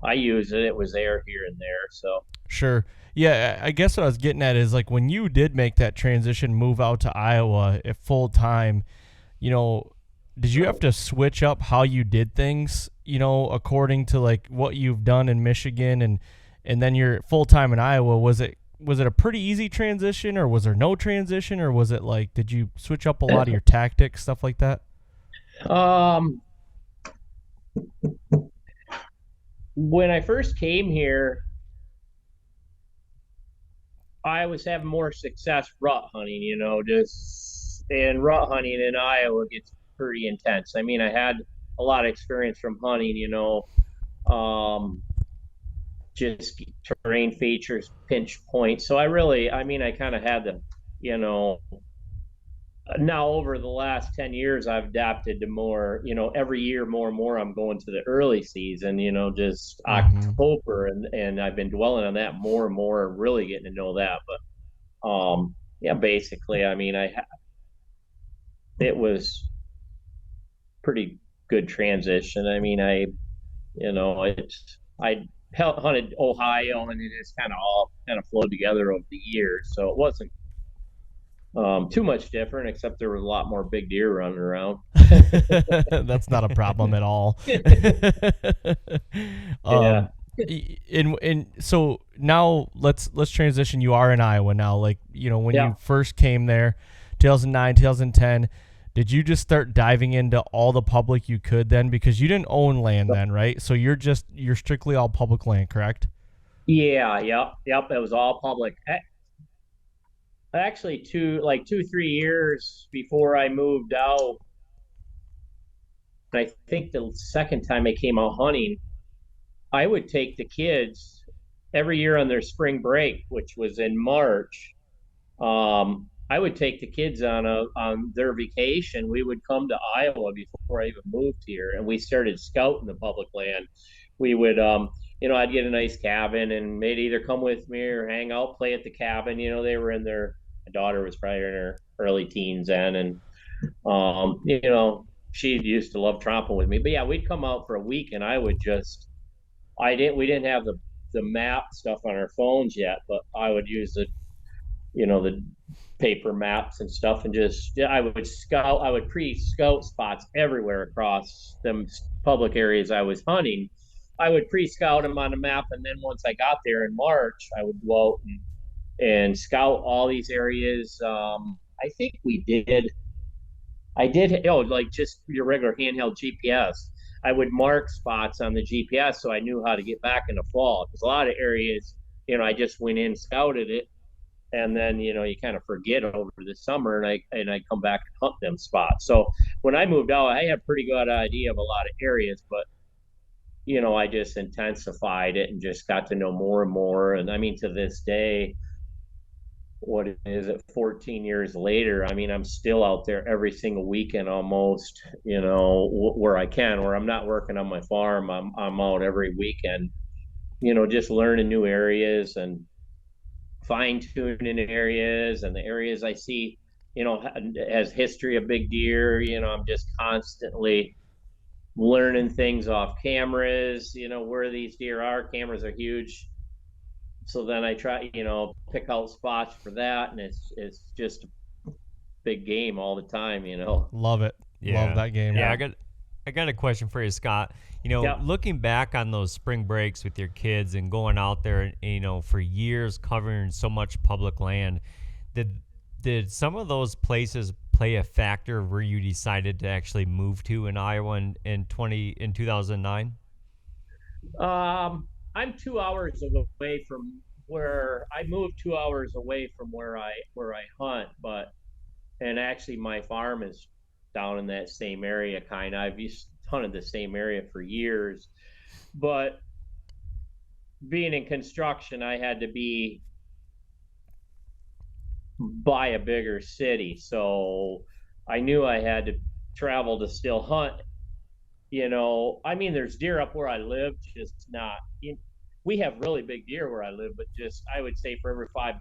I used it. It was there, here and there. So sure. Yeah, I guess what I was getting at is, like, when you did make that transition, move out to Iowa at full time, did you have to switch up how you did things, according to like what you've done in Michigan and then you're full time in Iowa? Was it a pretty easy transition, or was there no transition, or was it like, did you switch up a lot of your tactics, stuff like that? When I first came here, I was having more success rut hunting, and rut hunting in Iowa gets pretty intense. I mean, I had a lot of experience from hunting, just terrain features, pinch points. So I kind of had the, now over the last 10 years, I've adapted to more, every year more and more, I'm going to the early season, just October. And I've been dwelling on that more and more, really getting to know that. But, yeah, basically, I mean, it was pretty good transition. I mean, I hunted Ohio, and it just kind of all flowed together over the years. So it wasn't too much different, except there was a lot more big deer running around. That's not a problem at all. Yeah. And so now let's transition. You are in Iowa now. Like, when you first came there, 2009, 2010, did you just start diving into all the public you could then? Because you didn't own land then, right? So you're strictly all public land, correct? Yeah. Yep. It was all public. Actually, 2-3 years before I moved out, I think the second time I came out hunting, I would take the kids every year on their spring break, which was in March. I would take the kids on their vacation. We would come to Iowa before I even moved here, and we started scouting the public land. We would, I'd get a nice cabin, and they'd either come with me or hang out, play at the cabin. They were in their. My daughter was probably in her early teens then, and she used to love tromping with me. But yeah, we'd come out for a week, and I would just, we didn't have the map stuff on our phones yet, but I would use the paper maps and stuff, and just I would scout. I would pre-scout spots everywhere across them public areas I was hunting. I would pre-scout them on a map, and then once I got there in March, I would go out and scout all these areas. I think we did. I did. Like just your regular handheld GPS. I would mark spots on the GPS so I knew how to get back in the fall, because a lot of areas, I just went in, scouted it, and then you kind of forget over the summer, and I come back and hunt them spots. So when I moved out, I had a pretty good idea of a lot of areas, but I just intensified it and just got to know more and more. And I mean, to this day, what is it, 14 years later, I mean, I'm still out there every single weekend almost, where I can, where I'm not working on my farm. I'm out every weekend, just learning new areas and fine tuning areas, and the areas I see, as history of big deer. I'm just constantly learning things off cameras, where these deer are. Cameras are huge. So then I try, pick out spots for that, and it's just a big game all the time. Love it. Yeah. Love that game. Yeah, I got a question for you, Scott. Looking back on those spring breaks with your kids and going out there, for years covering so much public land, did some of those places play a factor where you decided to actually move to in Iowa in 2009? I'm 2 hours away from where I moved, 2 hours away from where I hunt, and actually my farm is down in that same area. Kind of, I've hunted the same area for years, but being in construction, I had to be by a bigger city, so I knew I had to travel to still hunt. I mean, there's deer up where I live, just not we have really big deer where I live, but just I would say for every $5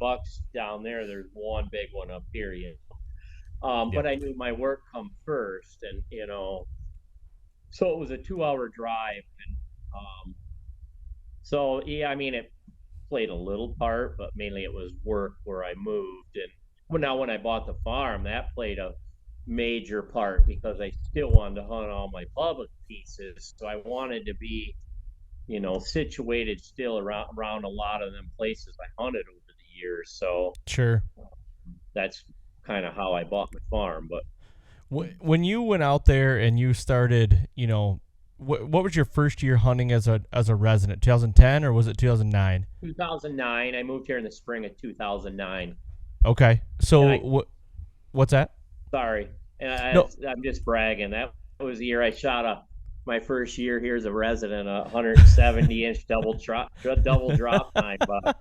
down there's one big one up here. But I knew my work come first, and so it was a 2 hour drive, and so yeah, I mean, it played a little part, but mainly it was work where I moved. And now when I bought the farm, that played a major part, because I still wanted to hunt all my public pieces, so I wanted to be situated still around a lot of them places I hunted over the years. So Sure. That's kind of how I bought my farm. But when you went out there and you started, what was your first year hunting as a resident? 2010 or was it 2009? 2009. I moved here in the spring of 2009. Okay. So what's that? Sorry. And No. I'm just bragging. That was the year I shot my first year here as a resident, a 170-inch double drop time buck.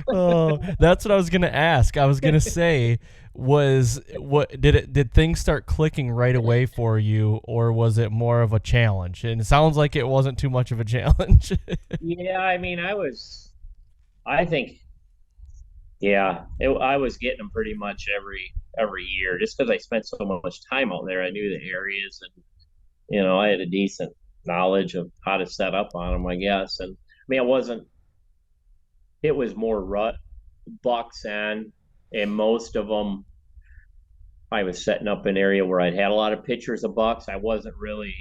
Oh, that's what I was gonna ask. I was gonna say, did things start clicking right away for you, or was it more of a challenge? And it sounds like it wasn't too much of a challenge. Yeah, I mean, I think, yeah, I was getting them pretty much every year, just because I spent so much time out there. I knew the areas, and I had a decent knowledge of how to set up on them, I guess. And I mean, it was more rut bucks, and most of them, I was setting up an area where I'd had a lot of pictures of bucks. I wasn't really,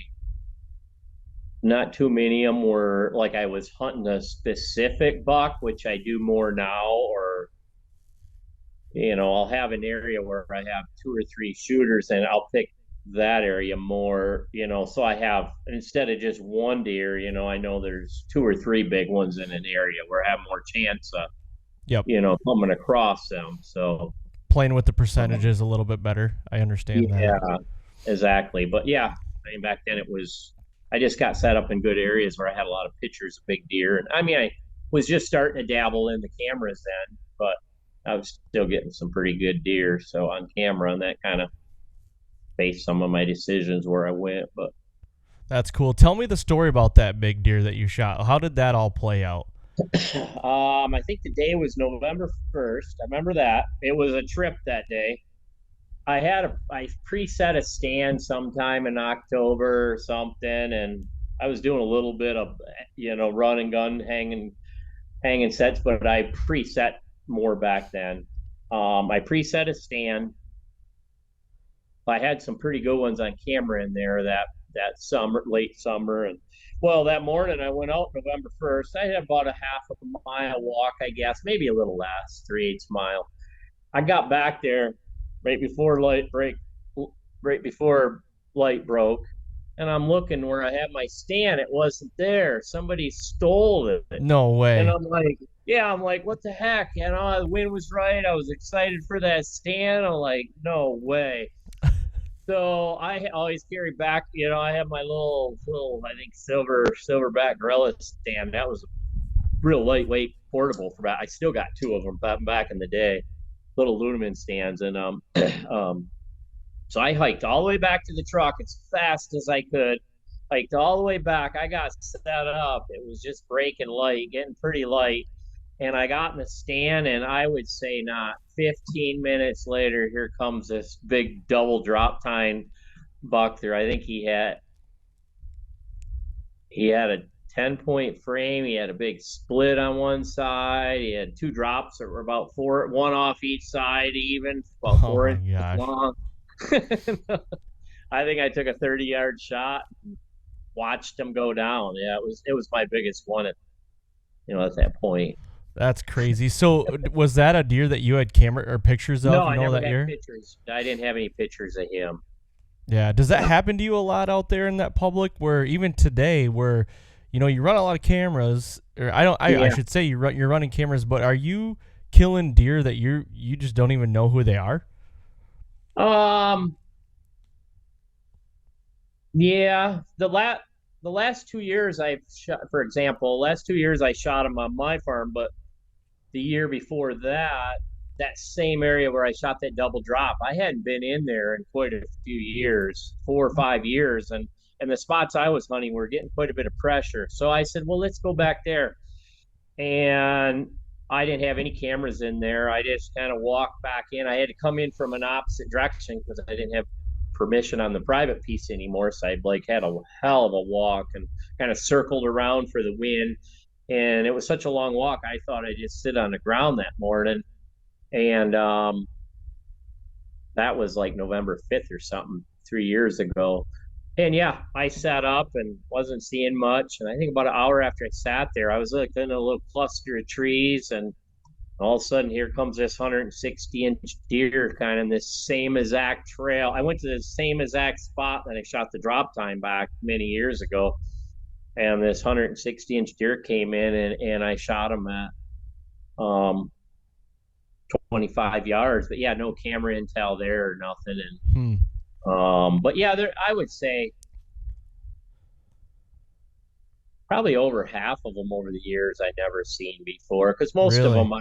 not too many of them were like I was hunting a specific buck, which I do more now. Or I'll have an area where I have 2 or 3 shooters, and I'll pick that area more, so I have, instead of just one deer, I know there's 2 or 3 big ones in an area where I have more chance of, Yep. Coming across them. So Playing with the percentages a little bit better. I understand that. yeah, exactly. But yeah, I mean, back then I just got set up in good areas where I had a lot of pictures of big deer. And I mean, I was just starting to dabble in the cameras then, but I was still getting some pretty good deer. So on camera, and that kind of based some of my decisions where I went. But That's cool. Tell me the story about that big deer that you shot. How did that all play out? I think the day was November 1st. I remember that. It was a trip that day. I preset a stand sometime in October or something, and I was doing a little bit of run and gun hanging sets, but I preset more back then. I preset a stand. I had some pretty good ones on camera in there that summer, late summer, and well, that morning I went out November 1st. I had about a half a mile walk, I guess, maybe a little less, 3/8 mile. I got back there right before light break, right before light broke, and I'm looking where I had my stand. It wasn't there. Somebody stole it, No and way. I'm like, yeah, I'm like, what the heck? The wind was right. I was excited for that stand. I'm like, no way. So I always carry back, I have my little, I think silverback gorilla stand. That was real lightweight, portable for that. I still got two of them back in the day, little aluminum stands, and so I hiked all the way back to the truck as fast as I could. Hiked all the way back. I got set up. It was just breaking light, getting pretty light, and I got in the stand, and I would say not 15 minutes later, here comes this big double drop tine buck there. I think he had a 10-point frame. He had a big split on one side. He had two drops that were about one off each side, even about Oh four my inches gosh. long. I think I took a 30-yard shot and watched him go down. Yeah, it was my biggest one at that point. That's crazy. So was that a deer that you had camera or pictures No, of, I never that had year? pictures. I didn't have any pictures of him. Yeah. Does that happen to you a lot out there in that public where even today where you run a lot of cameras or I Yeah. should say you're running cameras, but are you killing deer that you just don't even know who they are? Um. Yeah. The last 2 years I've shot, for example, last 2 years I shot him on my farm, but the year before that, that same area where I shot that double drop, I hadn't been in there in quite a few years, 4 or 5 years, and the spots I was hunting were getting quite a bit of pressure. So I said, well, let's go back there. And I didn't have any cameras in there. I just kind of walked back in. I had to come in from an opposite direction because I didn't have permission on the private piece anymore. So I like had a hell of a walk and kind of circled around for the wind. And it was such a long walk. I thought I'd just sit on the ground that morning. And that was like November 5th or something, 3 years ago. And yeah, I sat up and wasn't seeing much. And I think about an hour after I sat there, I was like in a little cluster of trees. And all of a sudden, here comes this 160-inch deer kind of in this same exact trail. I went to the same exact spot that I shot the drop time back many years ago. And this 160-inch deer came in, and I shot him at um, 25 yards. But yeah, no camera intel there or nothing. Hmm. But yeah, I would say probably over half of them over the years I never seen before, because most of Really? them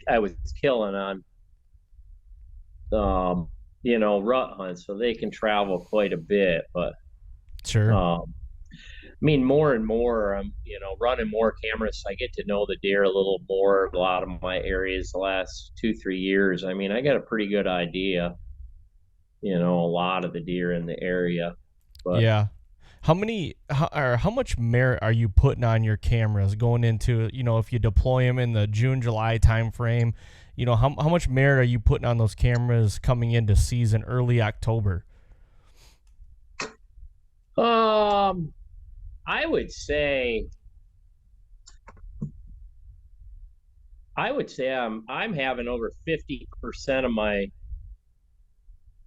I was killing on rut hunts, so they can travel quite a bit. But Sure. I mean, more and more, I'm running more cameras. So I get to know the deer a little more. A lot of my areas the last 2 3 years. I mean, I got a pretty good idea. A lot of the deer in the area, but Yeah. How much merit are you putting on your cameras going into, if you deploy them in the June, July time frame, how much merit are you putting on those cameras coming into season early October? um, I would say I'm having over 50% of my.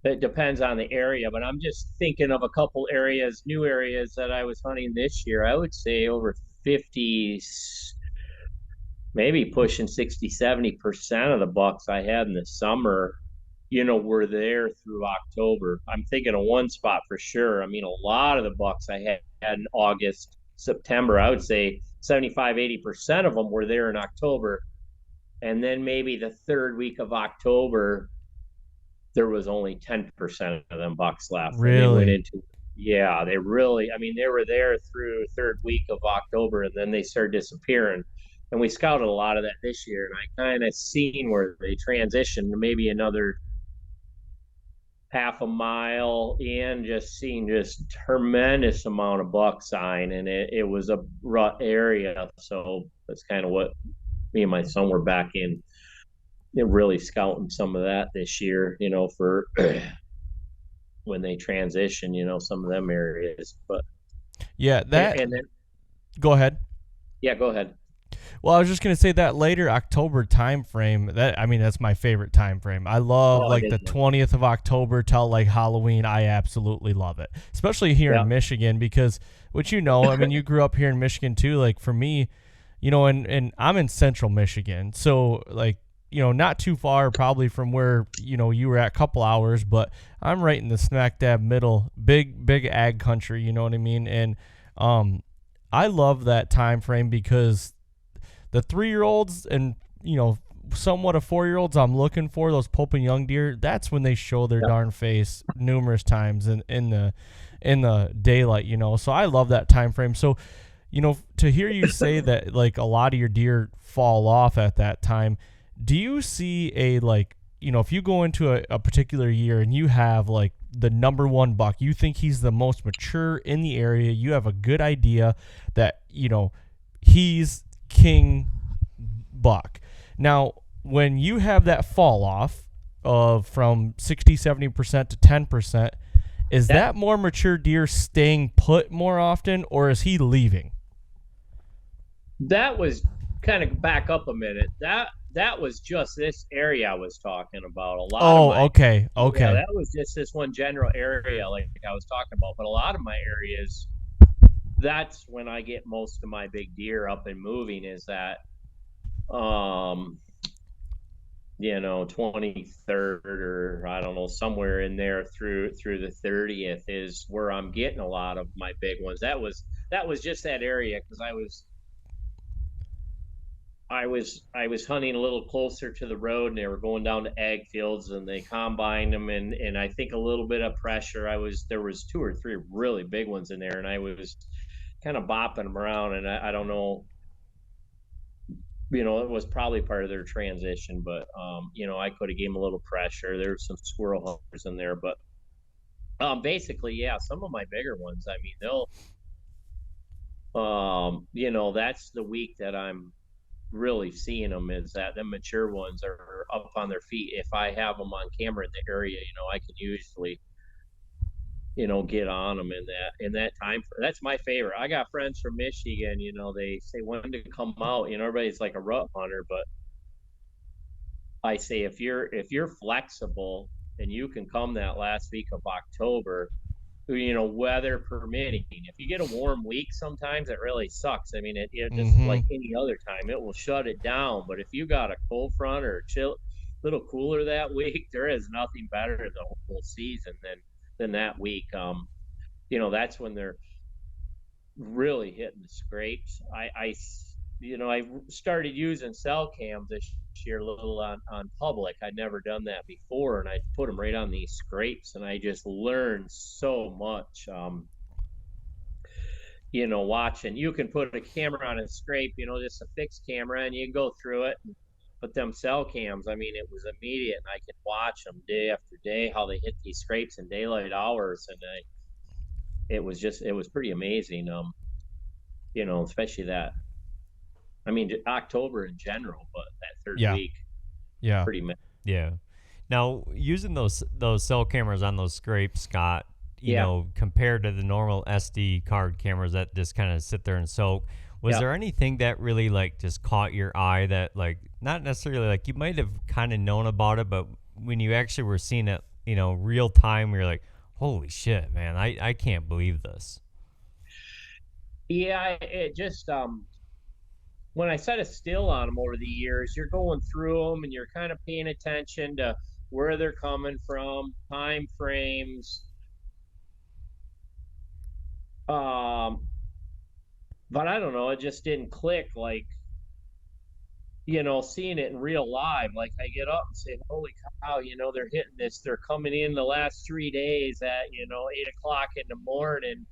It depends on the area, but I'm just thinking of a couple areas, new areas that I was hunting this year. I would say over 50, maybe pushing 60, 70% of the bucks I had in the summer, were there through October. I'm thinking of one spot for sure. I mean, a lot of the bucks I had in August, September, I would say 75, 80% of them were there in October. And then maybe the third week of October, there was only 10% of them bucks left. And they went Really? into, yeah, they really, I mean, they were there through third week of October and then they started disappearing. And we scouted a lot of that this year. And I kind of seen where they transitioned to maybe another half a mile in, just seeing just tremendous amount of buck sign. And it was a rut area. So that's kind of what me and my son were back in, really scouting some of that this year, for when they transition, some of them areas. But Yeah, that and then go ahead. yeah, go ahead. Well, I was just gonna say that later October time frame. That I mean, that's my favorite time frame. I love Oh, it like the is. 20th of October till like Halloween. I absolutely love it, especially here Yeah. in Michigan because what I mean, you grew up here in Michigan too. Like for me, and I'm in Central Michigan, so like not too far probably from where you were at, a couple hours, but I'm right in the smack dab middle, big ag country. You know what I mean? And um, I love that time frame because the 3-year-olds and somewhat of 4-year-olds I'm looking for, those Pope and Young deer, that's when they show their Yeah. darn face numerous times in the daylight. So I love that time frame. So to hear you say that like a lot of your deer fall off at that time, do you see a like if you go into a particular year and you have like the number one buck, you think he's the most mature in the area, you have a good idea that he's king buck. Now, when you have that fall off of from 60-70% to 10%, is That that more mature deer staying put more often, or is he leaving? that was kind of back up a minute. That was just this area I was talking about. A lot of Oh, my okay, Yeah, okay. that was just this one general area like I was talking about. But a lot of my areas, that's when I get most of my big deer up and moving. Is that um 23rd, or I don't know, somewhere in there through the 30th is where I'm getting a lot of my big ones. That was just that area because I was hunting a little closer to the road and they were going down to ag fields and they combined them, and I think a little bit of pressure. There was two or three really big ones in there and I was kind of bopping them around, and I don't know, it was probably part of their transition, but I could have gave them a little pressure. There's some squirrel hunters in there, but basically, yeah, some of my bigger ones, I mean, they'll that's the week that I'm really seeing them, is that the mature ones are up on their feet. If I have them on camera in the area, I can usually get on them in that time. That's my favorite. I got friends from Michigan, they say when to come out. Everybody's like a rut hunter, but I say if you're flexible and you can come that last week of October, weather permitting. If you get a warm week, sometimes it really sucks. I mean, it just Mm-hmm. like any other time, it will shut it down. But if you got a cold front or a chill, little cooler that week, there is nothing better the whole season than that week. That's when they're really hitting the scrapes. I started using cell cams this year a little on public. I'd never done that before, and I put them right on these scrapes, and I just learned so much. Watching, you can put a camera on a scrape, just a fixed camera, and you can go through it. But them cell cams, I mean, it was immediate, and I could watch them day after day how they hit these scrapes in daylight hours, and it was pretty amazing. Especially that. I mean, October in general, but that third Yeah, week, yeah. pretty. Yeah. Now, using those cell cameras on those scrapes, Scott, Yeah, compared to the normal SD card cameras that just kind of sit there and soak, was yeah. there anything that really like just caught your eye that like not necessarily like you might have kind of known about it, but when you actually were seeing it, real time, you're like, holy shit, man, I can't believe this. Yeah, it just when I set a still on them over the years, you're going through them and you're kind of paying attention to where they're coming from, time frames. Um, but I don't know, it just didn't click. Like, seeing it in real live, like I get up and say, holy cow, they're hitting this. They're coming in the last 3 days at, 8 o'clock in the morning,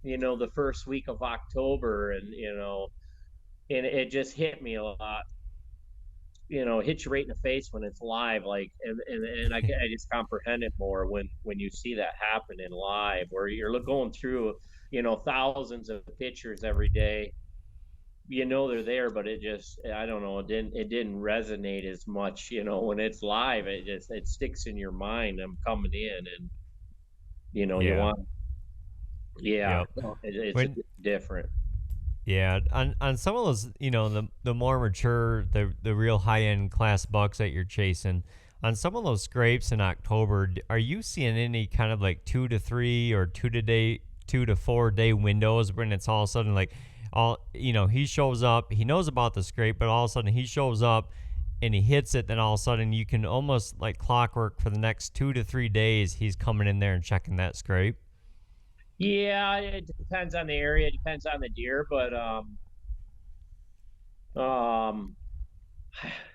the first week of October. And it just hit me a lot, hit you right in the face when it's live. Like, and I just comprehend it more when you see that happen in live, where you're going through, thousands of pictures every day. They're there, but it just, I don't know, it didn't resonate as much, when it's live. It sticks in your mind. I'm coming in, and you Yeah. want, yeah, Yep. it's When different. Yeah, on some of those, the more mature, the real high end class bucks that you're chasing, on some of those scrapes in October, are you seeing any kind of like 2 to 3 or 2 to 4 day windows when it's all of a sudden like he shows up, he knows about the scrape, but all of a sudden he shows up and he hits it, then all of a sudden you can almost like clockwork for the next 2 to 3 days he's coming in there and checking that scrape. Yeah, it depends on the area, it depends on the deer, but um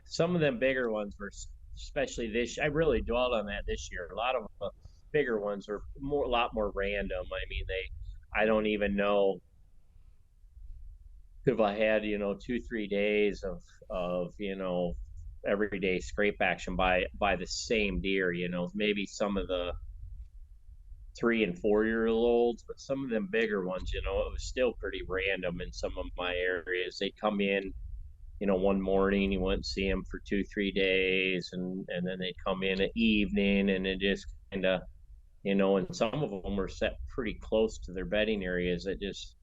some of them bigger ones were, especially this, I really dwelled on that this year. A lot of the bigger ones were a lot more random. I mean, I don't even know if I had, 2 3 days of everyday scrape action by the same deer. Maybe some of the 3 and 4 year olds, but some of them bigger ones, it was still pretty random in some of my areas. They come in, one morning, you wouldn't see them for 2 3 days, and then they'd come in at evening, and it just kind of, and some of them were set pretty close to their bedding areas. It just,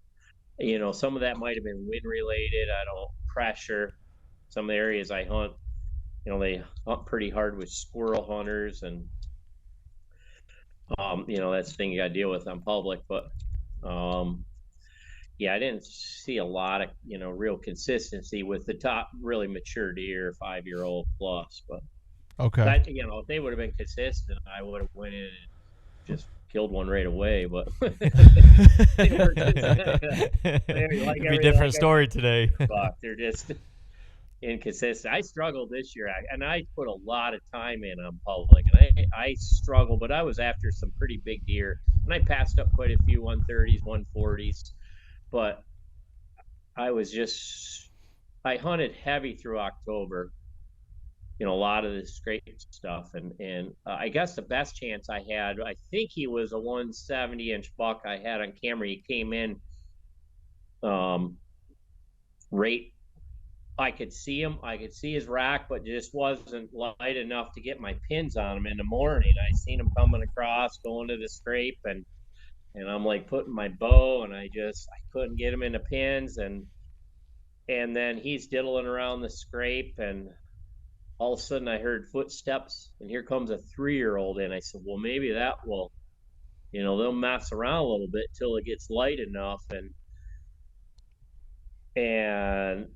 some of that might have been wind related. I don't pressure. Some of the areas I hunt, they hunt pretty hard with squirrel hunters, and that's the thing you got to deal with on public. But yeah, I didn't see a lot of, real consistency with the top really mature deer, 5 year old plus. But Okay. that, if they would have been consistent, I would have went in and just killed one right away. But they were It'd be a different story today. they're just inconsistent. I struggled this year, and I put a lot of time in on public, and I struggled, but I was after some pretty big deer, and I passed up quite a few 130s, 140s, but I hunted heavy through October. A lot of this scrape stuff, and I guess the best chance I had, I think he was a 170-inch buck I had on camera. He came in, right. I could see him. I could see his rack, but just wasn't light enough to get my pins on him in the morning. I seen him coming across, going to the scrape, and I'm like putting my bow, and I couldn't get him in the pins, and then he's diddling around the scrape, and all of a sudden I heard footsteps, and here comes a 3 year old in. I said, well, maybe that will, they'll mess around a little bit till it gets light enough, and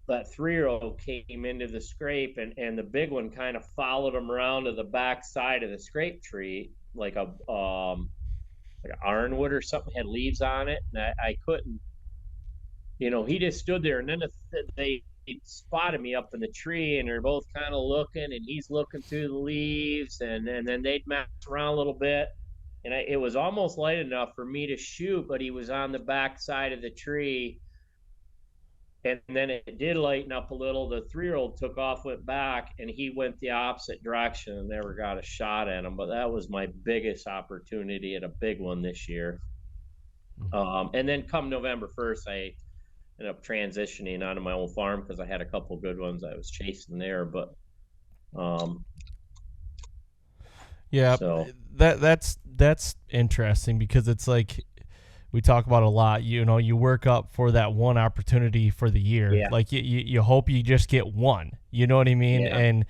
that 3 year old came into the scrape, and the big one kind of followed him around to the back side of the scrape tree, like like an ironwood or something, had leaves on it, and I couldn't, he just stood there, and then they spotted me up in the tree, and they're both kind of looking, and he's looking through the leaves, and then they'd mess around a little bit, and it was almost light enough for me to shoot, but he was on the back side of the tree. And then it did lighten up a little. The 3 year old took off, went back, and he went the opposite direction and never got a shot at him. But that was my biggest opportunity at a big one this year. And then come November 1st, I ended up transitioning onto my own farm because I had a couple good ones I was chasing there. But yeah, so that's interesting, because it's like we talk about a lot. You work up for that one opportunity for the year. Yeah. Like you hope you just get one. You know what I mean? Yeah. And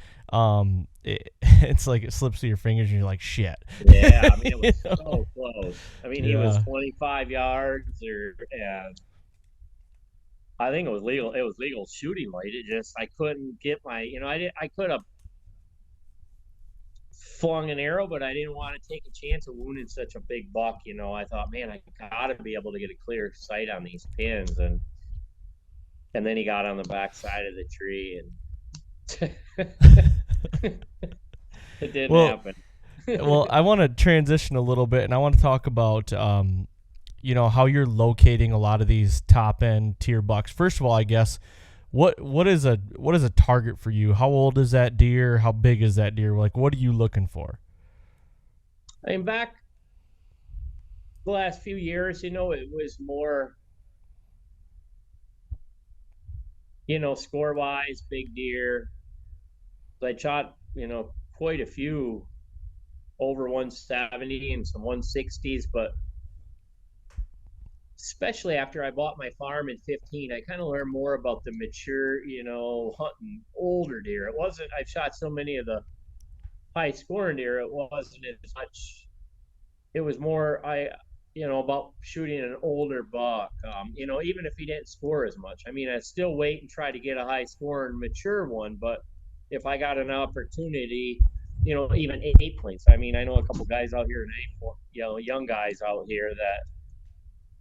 it's like it slips through your fingers, and you're like, shit. Yeah, I mean, it was so close. I mean, he was 25 yards, and I think it was legal. It was legal shooting light. It just, I couldn't get I could have flung an arrow, but I didn't want to take a chance of wounding such a big buck. I thought, man, I gotta be able to get a clear sight on these pins, and and then he got on the back side of the tree, and it didn't Well, happen. I want to transition a little bit, and I want to talk about how you're locating a lot of these top end tier bucks. First of all, I guess what is a target for you? How old is that deer? How big is that deer? Like, what are you looking for? I mean, back the last few years, it was more, score wise, big deer. I shot, quite a few over 170 and some 160s, but especially after I bought my farm in 15, I kind of learned more about the mature, hunting older deer. It wasn't, I've shot so many of the high scoring deer, it wasn't as much, it was more, about shooting an older buck, even if he didn't score as much. I mean, I'd still wait and try to get a high scoring mature one, but if I got an opportunity, even 8 points. I mean, I know a couple guys out here in 8 point, young guys out here that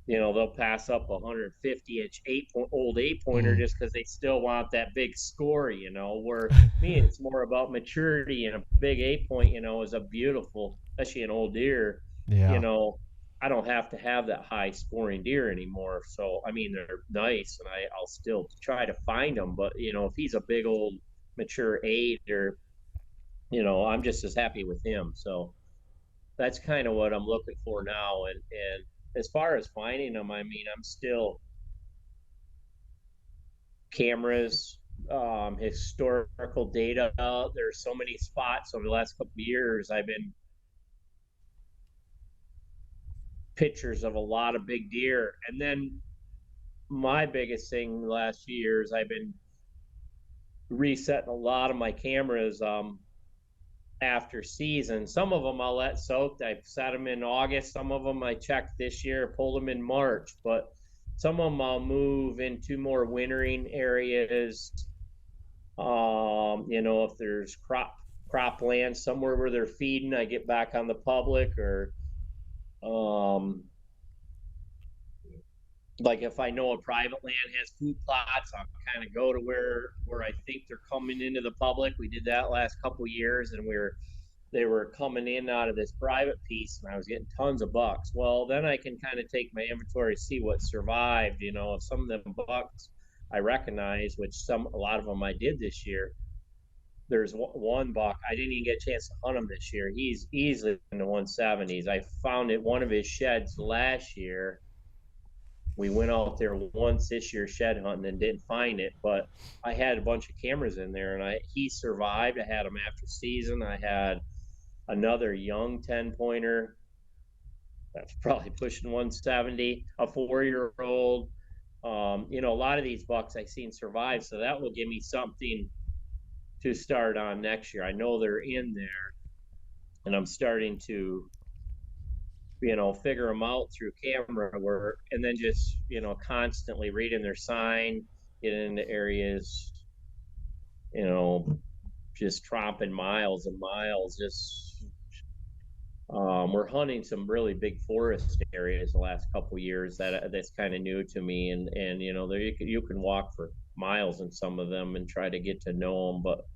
they'll pass up a 150-inch old 8 pointer Mm. just because they still want that big score. Where me, it's more about maturity, and a big 8 point, is a beautiful, especially an old deer. You Yeah. know, I don't have to have that high scoring deer anymore. So I mean, they're nice, and I'll still try to find them. But if he's a big old mature 8, or I'm just as happy with him. So that's kind of what I'm looking for now. And as far as finding them, I mean, I'm still cameras, historical data. There's so many spots over the last couple of years. I've been pictures of a lot of big deer, and then my biggest thing the last few years, I've been resetting a lot of my cameras. After season. Some of them I'll let soak. I set them in August. Some of them I checked this year, pulled them in March, but some of them I'll move into more wintering areas. If there's cropland somewhere where they're feeding, I get back on the public, or like if I know a private land has food plots, I'll kind of go to where I think they're coming into the public. We did that last couple of years, and they were coming in out of this private piece, and I was getting tons of bucks. Well, then I can kind of take my inventory, see what survived. If some of them bucks I recognize, which a lot of them I did this year. There's one buck I didn't even get a chance to hunt him this year. He's easily in the 170s. I found it one of his sheds last year. We went out there once this year shed hunting and didn't find it, but I had a bunch of cameras in there, and he survived. I had him after season. I had another young 10 pointer that's probably pushing 170, a 4-year-old. A lot of these bucks I seen survive, so that will give me something to start on next year. I know they're in there, and I'm starting to figure them out through camera work, and then just constantly reading their sign, getting into areas, just tromping miles and miles. Just we're hunting some really big forest areas the last couple of years. That's kind of new to me, and there you can walk for miles in some of them and try to get to know them, but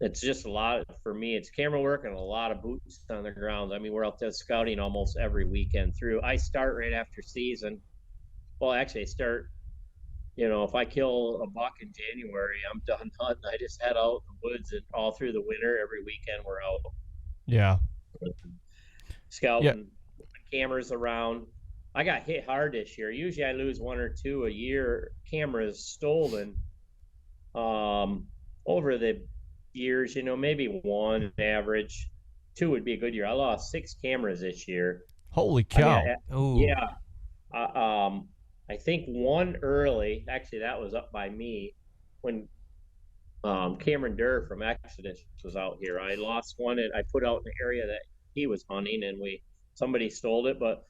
it's just a lot for me. It's camera work and a lot of boots on the ground. I mean, we're out there scouting almost every weekend through. I start right after season. Well, actually, I start. If I kill a buck in January, I'm done hunting. I just head out in the woods, and all through the winter, every weekend we're out Yeah. Yeah. scouting, cameras around. I got hit hard this year. Usually, I lose one or two a year. Cameras stolen. Over the years, maybe one average. Two would be a good year. I lost 6 cameras this year. Holy I mean, cow. yeah. I think one early, actually, that was up by me when Cameron Durr from Exodus was out here. I lost one, and I put out in the area that he was hunting, and somebody stole it. But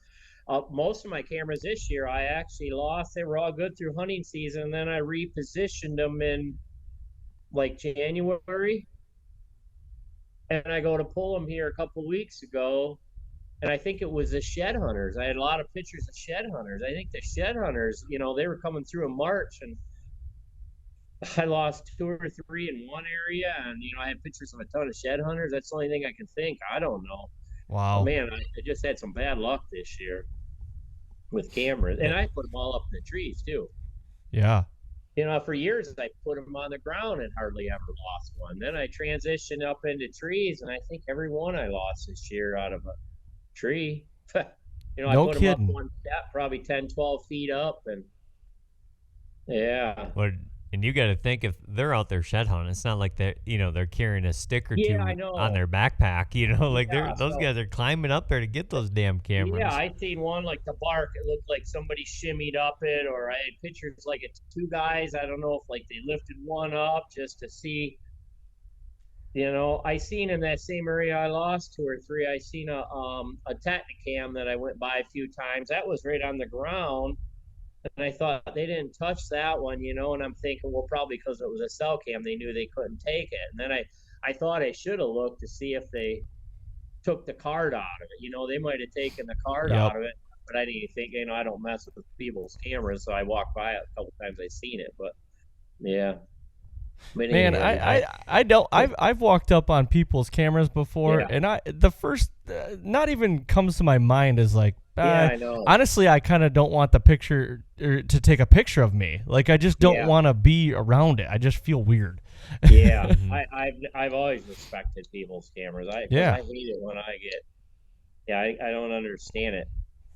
most of my cameras this year, I actually lost. They were all good through hunting season, and then I repositioned them in like January, and I go to pull them here a couple weeks ago, and I think it was the shed hunters. I had a lot of pictures of shed hunters. I think the shed hunters, they were coming through in March, and I lost two or three in one area, and I had pictures of a ton of shed hunters. That's the only thing I can think. I don't know, but Wow. man, I just had some bad luck this year with cameras, and Eh, I put them all up in the trees too. Yeah. For years I put them on the ground and hardly ever lost one. Then I transitioned up into trees, and I think every one I lost this year out of a tree. I No put them up kidding. one step, probably 10, 12 feet up, and yeah. But and you got to think if they're out there shed hunting, it's not like they're carrying a stick or Yeah, I two on know. their backpack. Like Yeah, those so guys are climbing up there to get those damn yeah, cameras. I seen one like the bark. It looked like somebody shimmied up it, or I had pictures like it's two guys. I don't know if like they lifted one up just to see. I seen in that same area I lost two or three. I seen a Technicam that I went by a few times. That was right on the ground, and I thought they didn't touch that one, and I'm thinking, well, probably because it was a cell cam, they knew they couldn't take it. And then I thought I should have looked to see if they took the card out of it. They might have taken the card Yep. out of it, but I didn't think, I don't mess with people's cameras, so I walked by it a couple times. I seen it, but yeah. But Man, anyways, I don't I've walked up on people's cameras before, yeah, and the first not even comes to my mind is like, yeah, I know. honestly, I kind of don't want the picture or to take a picture of me. Like, I just don't Yeah. want to be around it. I just feel weird. Yeah, Mhm. I've always respected people's cameras. Yeah. I hate it when I get. Yeah, I don't understand it.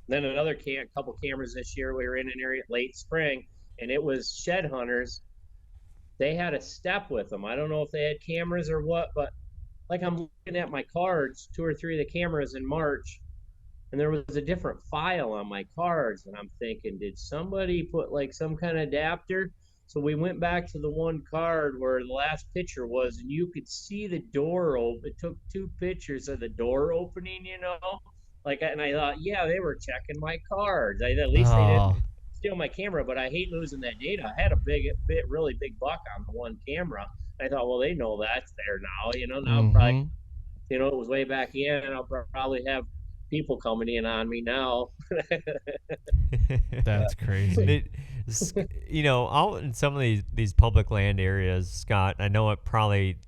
Then another couple cameras this year. We were in an area late spring, and it was shed hunters. They had a step with them. I don't know if they had cameras or what, but like I'm looking at my cards, two or three of the cameras in March, and there was a different file on my cards, and I'm thinking, did somebody put like some kind of adapter? So we went back to the one card where the last picture was, and you could see the door open. It took two pictures of the door opening, like, and I thought, yeah, they were checking my cards. At least they didn't Oh. steal my camera, but I hate losing that data. I had a really big buck on the one camera. I thought, well, they know that's there now. Now I'm probably, Mm-hmm. it was way back in. I'll probably have people coming in on me now. That's crazy. Out in some of these public land areas, Scott, I know it probably,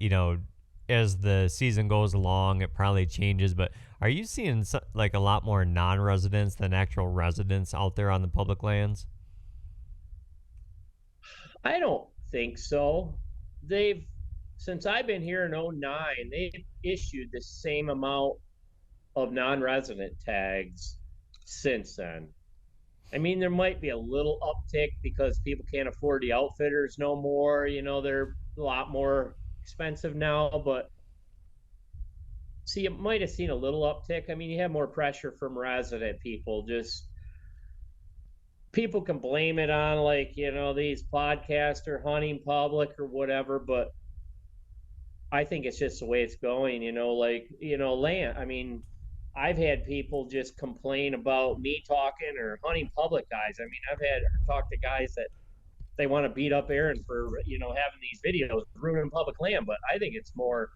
as the season goes along, it probably changes, but are you seeing like a lot more non-residents than actual residents out there on the public lands? I don't think so. They've, since I've been here in '09, they've issued the same amount of non-resident tags since then. I mean, there might be a little uptick because people can't afford the outfitters no more. They're a lot more expensive now, but see, it might have seen a little uptick. I mean, you have more pressure from resident people. Just people can blame it on like, these podcasts or hunting public or whatever, but I think it's just the way it's going, like, land. I mean, I've had people just complain about me talking or hunting public guys. I mean, I've had talked to guys that they want to beat up Aaron for, having these videos ruining public land, but I think it's more,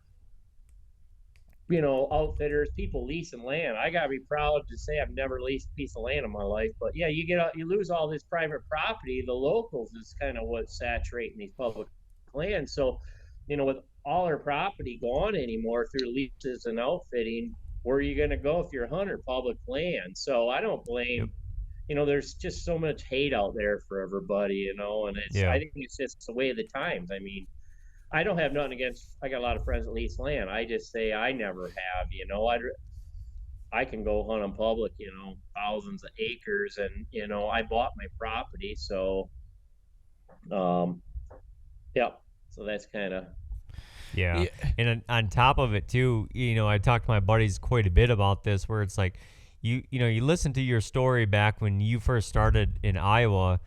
outfitters, people leasing land. I gotta be proud to say I've never leased a piece of land in my life. But yeah, you lose all this private property. The locals is kind of what's saturating these public lands. So, with all our property gone anymore through leases and outfitting, where are you going to go if you're a hunter? Public land. So I don't Yep. blame. There's just so much hate out there for everybody. And I Yeah. think it's just the way of the times. I mean, I don't have nothing against. I got a lot of friends that lease land. I just say I never have. I can go hunt in public. Thousands of acres, and I bought my property. So, yeah. So that's kind of Yeah. Yeah. And on top of it too, I talked to my buddies quite a bit about this where it's like you listen to your story back when you first started in Iowa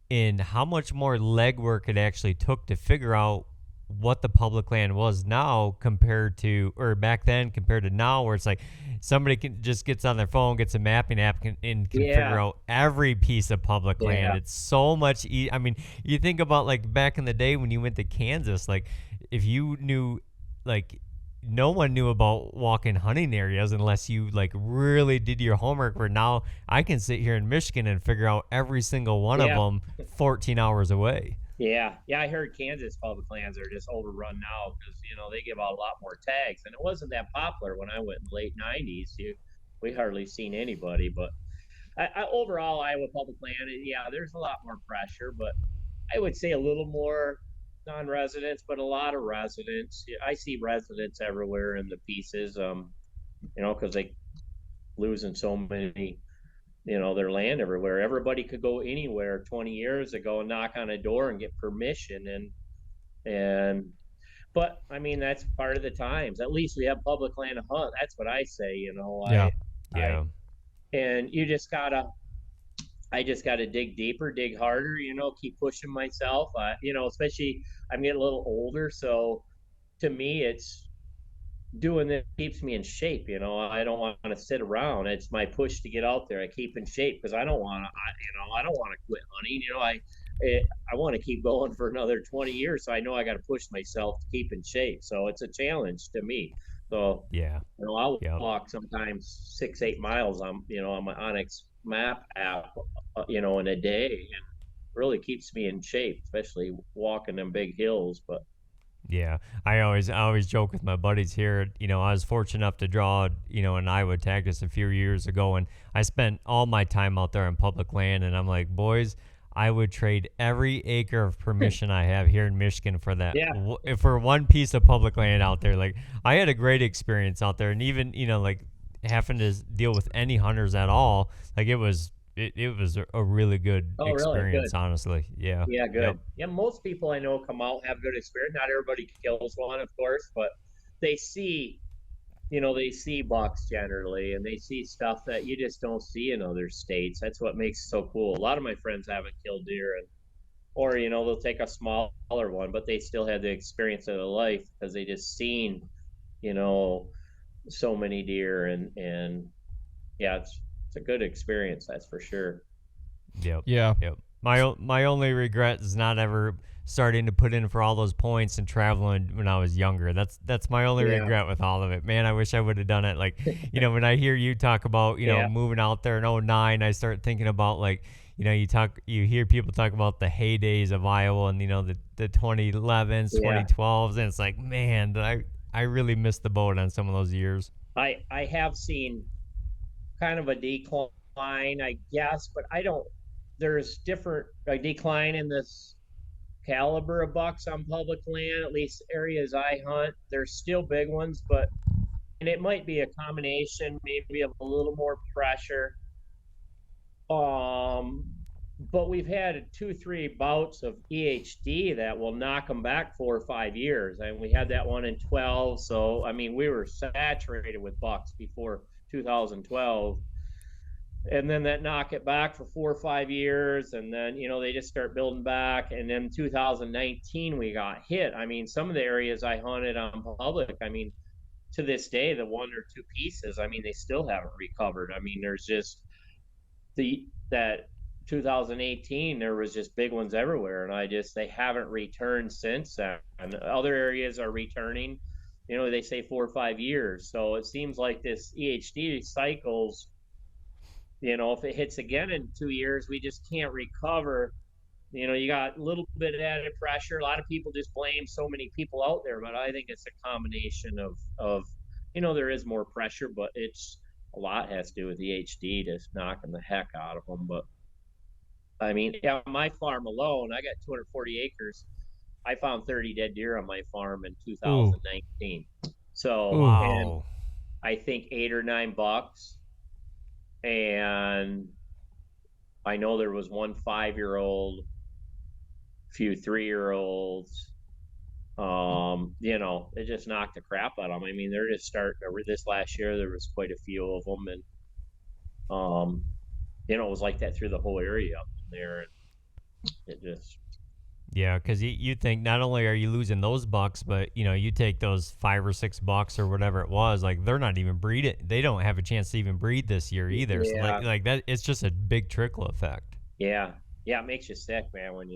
and how much more legwork it actually took to figure out what the public land was now compared to or back then compared to now where it's like somebody can just gets on their phone, gets a mapping app and can figure out every piece of public land. It's so much I mean, you think about like back in the day when you went to Kansas, like if you knew like no one knew about walk-in hunting areas unless you like really did your homework. Where now I can sit here in Michigan and figure out every single one of Yeah. them 14 hours away. Yeah. Yeah. I heard Kansas public lands are just overrun now because, they give out a lot more tags. And it wasn't that popular when I went in the late 90s. We hardly seen anybody. But overall, Iowa public land, yeah, there's a lot more pressure, but I would say a little more non-residents, but a lot of residents. I see residents everywhere in the pieces, because they losing so many, their land everywhere. Everybody could go anywhere 20 years ago and knock on a door and get permission, and but I mean that's part of the times. At least we have public land to hunt. That's what I say. Yeah. I Yeah. and you just gotta I just got to dig deeper, dig harder, keep pushing myself. Especially I'm getting a little older. So to me, it's doing that keeps me in shape. I don't want to sit around. It's my push to get out there. I keep in shape because I don't want to, I don't want to quit hunting. I want to keep going for another 20 years. So I know I got to push myself to keep in shape. So it's a challenge to me. So, Yeah. I'll Yep. walk sometimes 6-8 miles on my Onyx map app, in a day, and really keeps me in shape, especially walking them big hills. But Yeah, I always joke with my buddies here. I was fortunate enough to draw, an Iowa tag just a few years ago, and I spent all my time out there on public land. And I'm like, boys, I would trade every acre of permission I have here in Michigan for that, yeah, for one piece of public land out there. Like, I had a great experience out there, and even like having to deal with any hunters at all, like it was a really good oh, really good. experience, honestly. Yeah. Yeah, good. Yep. Yeah, most people I know come out have good experience. Not everybody kills one, of course, but they see, they see bucks generally, and they see stuff that you just don't see in other states. That's what makes it so cool. A lot of my friends haven't killed deer, or they'll take a smaller one, but they still had the experience of their life because they just seen, you know, so many deer, and yeah, it's a good experience, that's for sure. Yep. Yeah. Yep. My only regret is not ever starting to put in for all those points and traveling when I was younger. That's my only Yeah. regret with all of it. Man, I wish I would have done it. Like, when I hear you talk about, Yeah. moving out there in '09, I start thinking about like, you hear people talk about the heydays of Iowa and the 2011s, Yeah. 2012s, and it's like, man, I really missed the boat on some of those years. I have seen kind of a decline, I guess, but I don't. There's different a decline in this caliber of bucks on public land, at least areas I hunt. There's still big ones, and it might be a combination, maybe of a little more pressure. Um, but we've had 2, 3 bouts of EHD that will knock them back 4 or 5 years, and we had that one in 12. So I mean, we were saturated with bucks before 2012, and then that knock it back for 4 or 5 years, and then they just start building back. And then 2019 we got hit. I mean, some of the areas I hunted on public, I mean, to this day, the 1 or 2 pieces, I mean, they still haven't recovered. I mean, there's just that 2018 there was just big ones everywhere, and they haven't returned since then. And other areas are returning. They say 4 or 5 years. So it seems like this EHD cycles. If it hits again in 2 years, we just can't recover. You got a little bit of added pressure. A lot of people just blame so many people out there, but I think it's a combination of there is more pressure, but it's a lot has to do with the HD just knocking the heck out of them. But I mean, yeah, my farm alone, I got 240 acres. I found 30 dead deer on my farm in 2019. So, Ooh. and Wow. I think 8 or 9 bucks. And I know there was one 5-year-old, few 3-year-olds. It just knocked the crap out of them. I mean, they're just starting this last year. There was quite a few of them, and it was like that through the whole area up there. And it just Yeah, because you think not only are you losing those bucks, but you take those 5 or 6 bucks or whatever it was, like they're not even breeding. They don't have a chance to even breed this year either. So Yeah. like that, it's just a big trickle effect. yeah, it makes you sick, man, when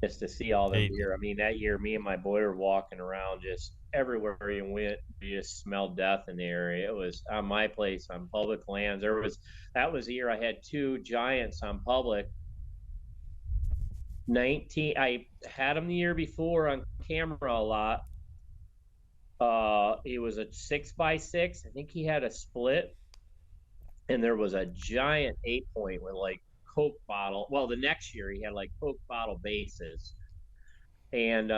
just to see all them Hey, deer. I mean, that year, me and my boy were walking around just everywhere you went. You just smelled death in the area. It was on my place on public lands. That was the year I had two giants on public. 19, I had them the year before on camera a lot. It was a 6x6. I think he had a split, and there was a giant 8-point with like Coke bottle. Well, the next year he had like Coke bottle bases. And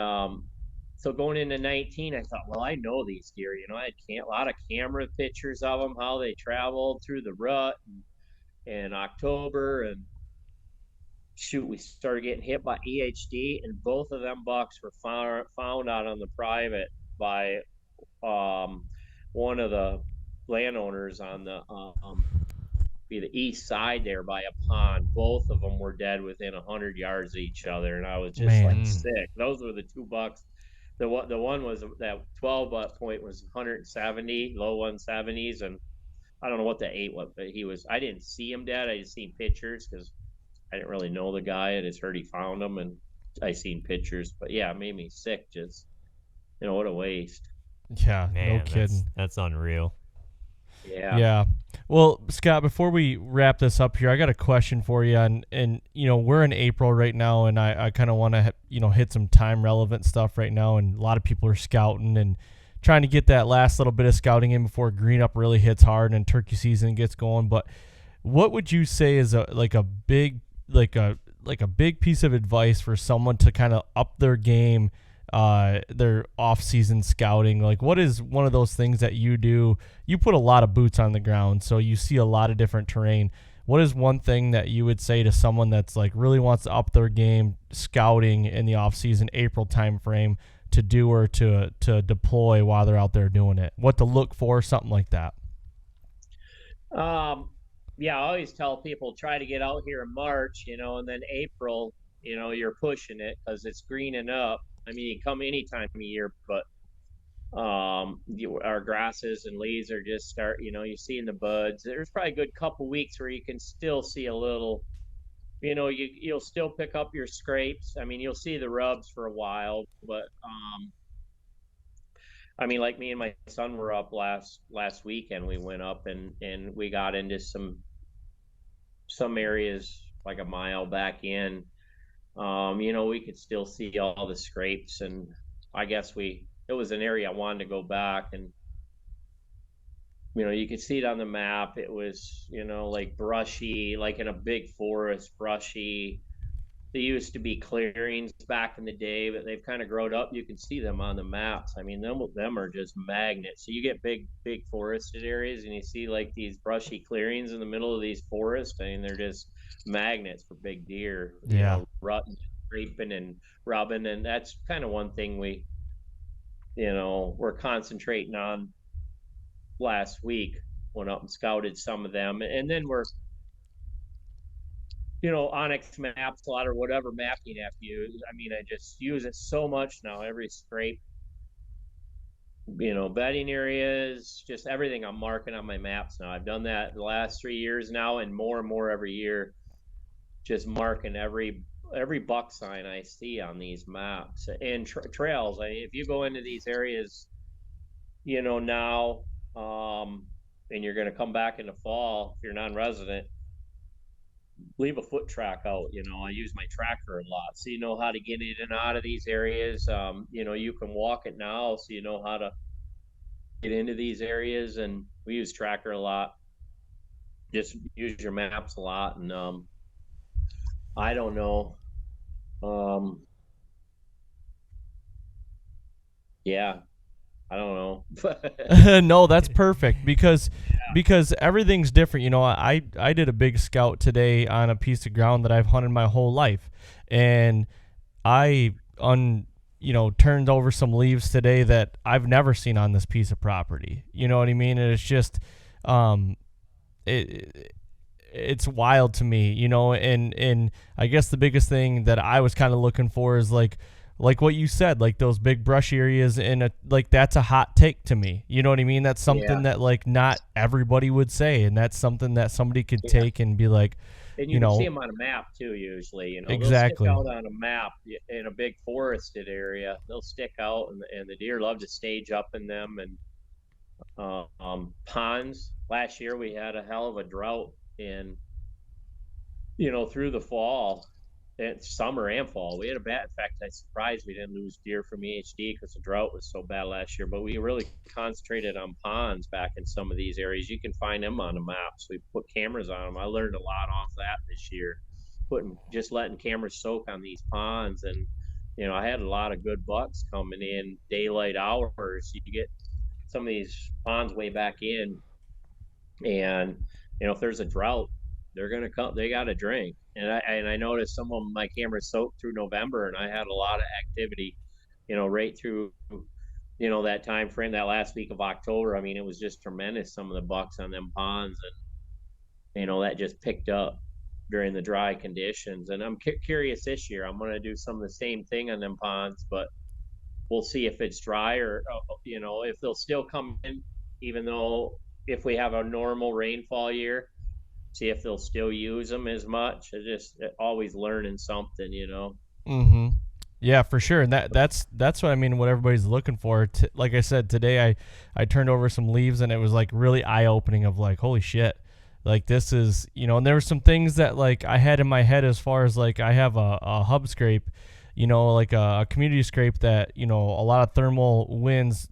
so going into 19, I thought, well, I know these deer. I had a lot of camera pictures of them, how they traveled through the rut in October. And shoot, we started getting hit by EHD, and both of them bucks were found out on the private by one of the landowners on the be the east side there by a pond. Both of them were dead within 100 yards of each other, and I was just Man. like sick. Those were the two bucks. The one was that 12 point was 170, low 170s, and I don't know what the 8 was, but I didn't see him dead. I just seen pictures because I didn't really know the guy. I just heard he found him, and I seen pictures. But yeah, it made me sick. Just what a waste. Yeah, man, no kidding. That's unreal. Yeah. Yeah. Well, Scott, before we wrap this up here, I got a question for you. And we're in April right now, and I kind of want to, hit some time relevant stuff right now. And a lot of people are scouting and trying to get that last little bit of scouting in before green up really hits hard and turkey season gets going. But what would you say is a big piece of advice for someone to kind of up their game, their off-season scouting? Like, what is one of those things that you do? You put a lot of boots on the ground, so you see a lot of different terrain. What is one thing that you would say to someone that's like really wants to up their game scouting in the off-season April timeframe to do or to deploy while they're out there doing it? What to look for, something like that. Yeah, I always tell people try to get out here in March, and then April, you're pushing it because it's greening up. I mean, you come any time of year, but our grasses and leaves are just start. You see in the buds. There's probably a good couple weeks where you can still see a little. You'll still pick up your scrapes. I mean, you'll see the rubs for a while, but I mean, like me and my son were up last weekend. We went up and we got into some areas like a mile back in. We could still see all the scrapes, and I guess it was an area I wanted to go back, and you could see it on the map. It was like brushy, like in a big forest, brushy. They used to be clearings back in the day, but they've kind of grown up. You can see them on the maps. I mean, them are just magnets. So you get big forested areas, and you see like these brushy clearings in the middle of these forests. I mean, they're just magnets for big deer. Yeah. Rutting, scraping, and rubbing, and that's kind of one thing we're concentrating on. Last week, went up and scouted some of them, and then we're Onyx maps, a lot or whatever mapping app you use. I mean, I just use it so much now. Every scrape, bedding areas, just everything I'm marking on my maps now. I've done that the last 3 years now, and more every year. Just marking every buck sign I see on these maps and trails. I mean, if you go into these areas, now, and you're going to come back in the fall, if you're non-resident, leave a foot track out. I use my tracker a lot, so you know how to get in and out of these areas. You can walk it now, so you know how to get into these areas, and we use tracker a lot. Just use your maps a lot, and I don't know. Yeah, I don't know. No, that's perfect because everything's different. I did a big scout today on a piece of ground that I've hunted my whole life, and I turned over some leaves today that I've never seen on this piece of property. You know what I mean? And it's just it's wild to me, and I guess the biggest thing that I was kind of looking for is like like what you said, like those big brush areas like that's a hot take to me. You know what I mean? That's something that like not everybody would say, and that's something that somebody could take and be like, and you can see them on a map too. Usually, exactly. they'll stick out on a map in a big forested area. They'll stick out, and the deer love to stage up in them. And ponds. Last year we had a hell of a drought through the fall. Summer and fall, we had a bad. In fact, I'm surprised we didn't lose deer from EHD because the drought was so bad last year. But we really concentrated on ponds back in some of these areas. You can find them on the maps. We put cameras on them. I learned a lot off that this year, letting cameras soak on these ponds. And I had a lot of good bucks coming in daylight hours. You get some of these ponds way back in, and if there's a drought, they're gonna come. They got to drink. And I noticed some of my cameras soaked through November, and I had a lot of activity, right through, that time frame, that last week of October. I mean, it was just tremendous. Some of the bucks on them ponds, and that just picked up during the dry conditions. And I'm curious this year. I'm going to do some of the same thing on them ponds, but we'll see if it's dry or if they'll still come in, even though if we have a normal rainfall year. See if they'll still use them as much. Just always learning something, Mm-hmm. Yeah, for sure. And that's what I mean. What everybody's looking for. Like I said today, I turned over some leaves, and it was like really eye opening. Of like, holy shit, like this is And there were some things that like I had in my head as far as like I have a hub scrape, like a community scrape that a lot of thermal winds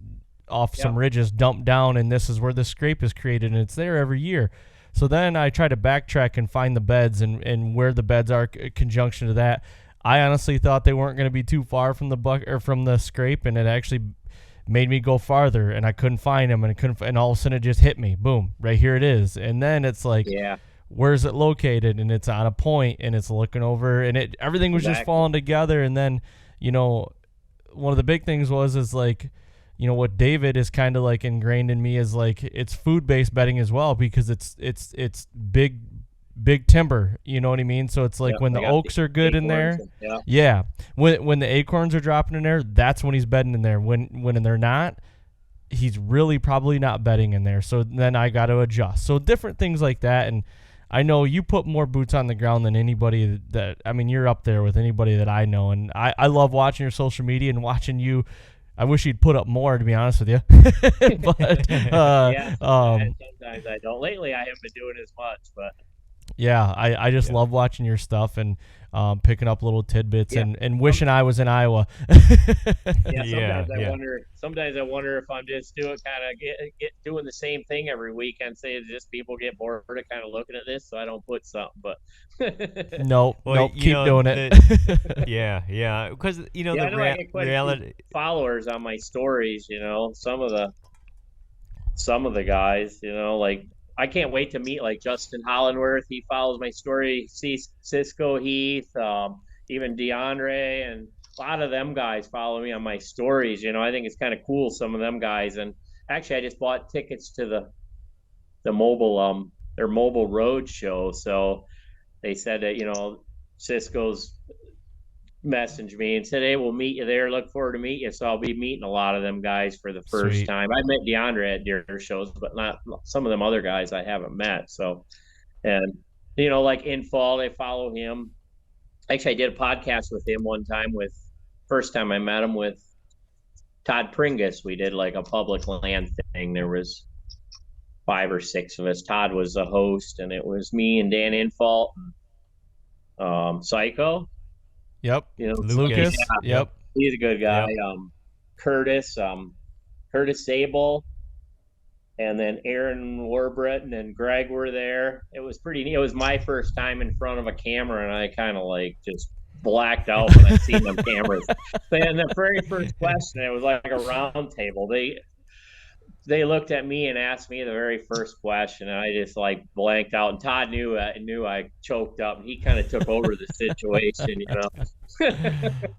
off some ridges dump down, and this is where the scrape is created, and it's there every year. So then I try to backtrack and find the beds and where the beds are conjunction to that. I honestly thought they weren't going to be too far from the buck or from the scrape, and it actually made me go farther, and I couldn't find them, and all of a sudden it just hit me. Boom, right here it is. And then it's like, where's it located? And it's on a point, and it's looking over, and everything was just falling together. And then, one of the big things is like, what David is kind of like ingrained in me is like it's food-based bedding as well, because it's big timber, you know what I mean? So it's like when the oaks are good in there, when the acorns are dropping in there, that's when he's bedding in there. When they're not, he's really probably not bedding in there. So then I got to adjust. So different things like that. And I know you put more boots on the ground than anybody you're up there with anybody that I know. And I love watching your social media and watching you. I wish you'd put up more, to be honest with you. But sometimes I don't. Lately, I haven't been doing as much, but yeah, I just love watching your stuff and picking up little tidbits and wishing I was in Iowa. Sometimes I wonder if I'm just doing doing the same thing every weekend. Say it's just people get bored of kind of looking at this, so I don't put something. But nope, keep doing it. Because I get quite a few followers on my stories. Some of the guys. Like I can't wait to meet like Justin Hollandworth. He follows my story. Cisco Heath, even DeAndre, and a lot of them guys follow me on my stories. I think it's kind of cool, some of them guys. And actually, I just bought tickets to the mobile their mobile road show. So they said that Cisco's messaged me and said, hey, we'll meet you there. Look forward to meet you. So I'll be meeting a lot of them guys for the first time. I met DeAndre at deer shows, but not some of them other guys I haven't met. So, and like in fall, they follow him. Actually, I did a podcast with him one time first time I met him with Todd Pringus. We did like a public land thing. There was 5 or 6 of us. Todd was the host, and it was me and Dan Infault, Psycho. Yep. Lucas. Yep. He's a good guy. Yep. Curtis Sable, and then Aaron Warbreton and Greg were there. It was pretty neat. It was my first time in front of a camera, and I kind of like just blacked out when I seen them cameras. And the very first question, it was like a round table. They looked at me and asked me the very first question, and I just like blanked out. And Todd knew I choked up, and he kind of took over the situation,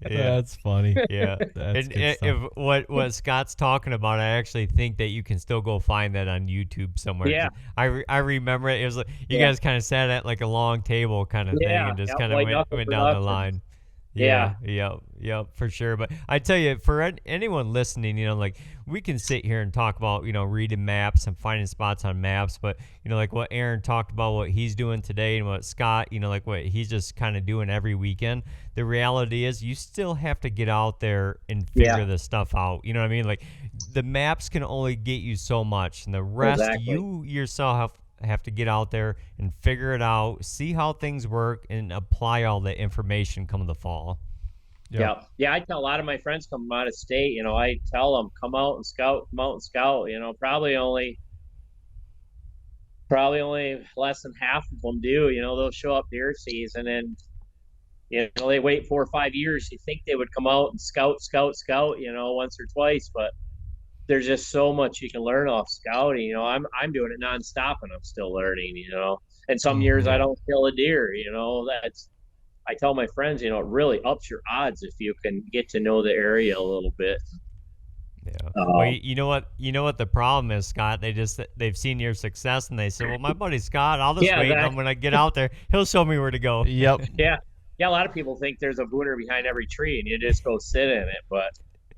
That's funny. Yeah, if what Scott's talking about, I actually think that you can still go find that on YouTube somewhere. Yeah, I remember it. It was like you guys kind of sat at like a long table kind of thing, and just kind of went down the line. Yeah, yeah, for sure. But I tell you, for anyone listening, like we can sit here and talk about, reading maps and finding spots on maps. But, like what Aaron talked about, what he's doing today and what Scott, like what he's just kind of doing every weekend. The reality is you still have to get out there and figure this stuff out. You know what I mean? Like the maps can only get you so much, and the rest you yourself have to get out there and figure it out, see how things work, and apply all the information come the fall. Yeah. I tell a lot of my friends come out of state, I tell them, come out and scout, probably only less than half of them do. They'll show up deer season and they wait 4 or 5 years. You think they would come out and scout, once or twice, but there's just so much you can learn off scouting. I'm doing it nonstop and I'm still learning, and some years I don't kill a deer, I tell my friends, it really ups your odds if you can get to know the area a little bit. Yeah. Well, you know what the problem is, Scott? They've seen your success and they say, well, my buddy Scott, I'll just wait. And when I get out there, he'll show me where to go. Yep. Yeah. A lot of people think there's a booner behind every tree and you just go sit in it, but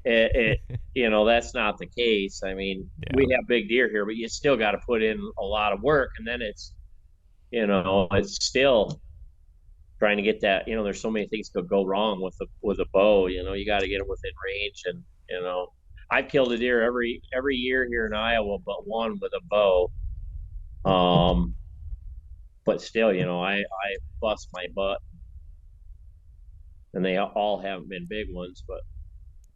that's not the case. I mean, we have big deer here, but you still got to put in a lot of work, and then it's still trying to get that. There's so many things could go wrong with a bow. You got to get them within range, and I've killed a deer every year here in Iowa, but one with a bow. But still, I bust my butt, and they all haven't been big ones, but.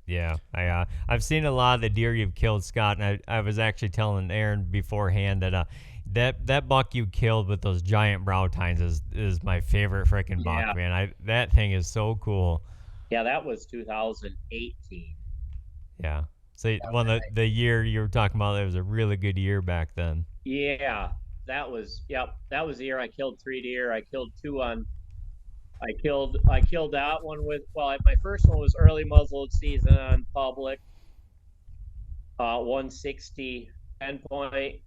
Yeah, I've seen a lot of the deer you've killed, Scott, and I was actually telling Aaron beforehand that that buck you killed with those giant brow tines is my favorite freaking buck, man. That thing is so cool. Yeah, that was 2018. Yeah, so the year you were talking about, it was a really good year back then. Yeah, that was the year I killed 3 deer. I killed 2 on. I killed that one my first one was early muzzleload season on public, 160 10 point,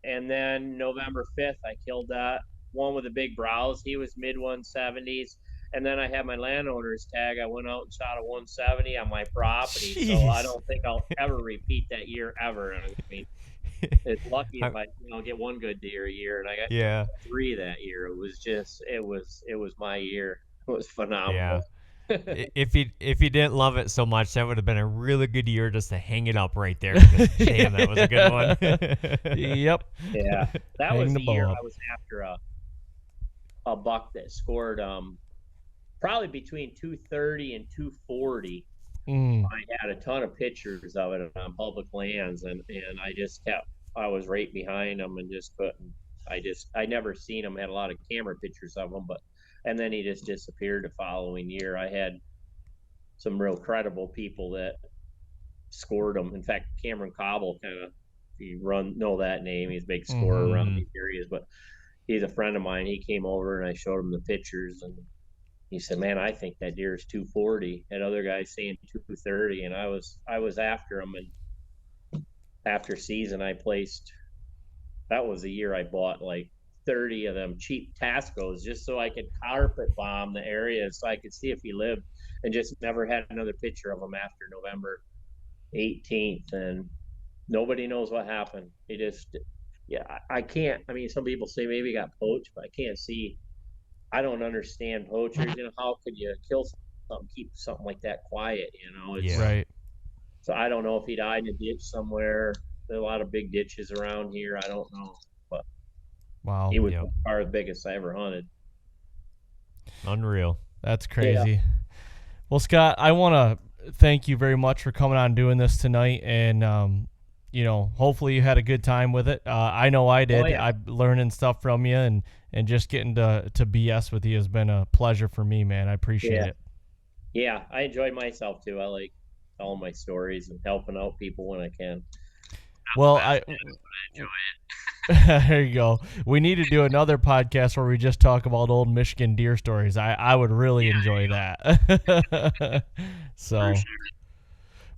and then November 5th I killed that one with the big brows. He was mid 170s, and then I had my landowner's tag. I went out and shot a 170 on my property. Jeez. So I don't think I'll ever repeat that year ever. I mean, it's lucky if I get one good deer a year, and I got 3 that year. It was my year. It was phenomenal. Yeah. If you didn't love it so much, that would have been a really good year just to hang it up right there. Damn, that was a good one. Yep. Yeah, that was the year I was after a buck that scored probably between 230 and 240. I had a ton of pictures of it on public lands, and I was right behind him and just couldn't. I never seen him. Had a lot of camera pictures of him, and then he just disappeared the following year. I had some real credible people that scored him. In fact, Cameron Cobble, if you know that name, he's a big scorer around these areas, but he's a friend of mine. He came over and I showed him the pictures, and he said, man, I think that deer is 240. Had other guys saying 230, and I was after him. And after season, that was the year I bought like 30 of them cheap Tascos just so I could carpet bomb the area so I could see if he lived, and just never had another picture of him after November 18th. And nobody knows what happened. He just, I can't. I mean, some people say maybe he got poached, but I can't see. I don't understand poachers. How could you kill something, keep something like that quiet? It's, right. So I don't know if he died in a ditch somewhere. There's a lot of big ditches around here. I don't know, but wow, he was far the biggest I ever hunted. Unreal. That's crazy. Yeah. Well, Scott, I want to thank you very much for coming on and doing this tonight, and hopefully you had a good time with it. I know I did. I'm learning stuff from you, and just getting to BS with you has been a pleasure for me, man. I appreciate it. Yeah, I enjoyed myself too. I like telling my stories and helping out people when I can. Well, I enjoy it. There you go. We need to do another podcast where we just talk about old Michigan deer stories. I would really enjoy that. So,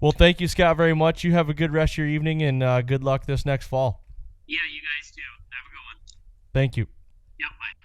well, thank you, Scott, very much. You have a good rest of your evening, and good luck this next fall. Yeah, you guys too. Have a good one. Thank you. Yep, bye.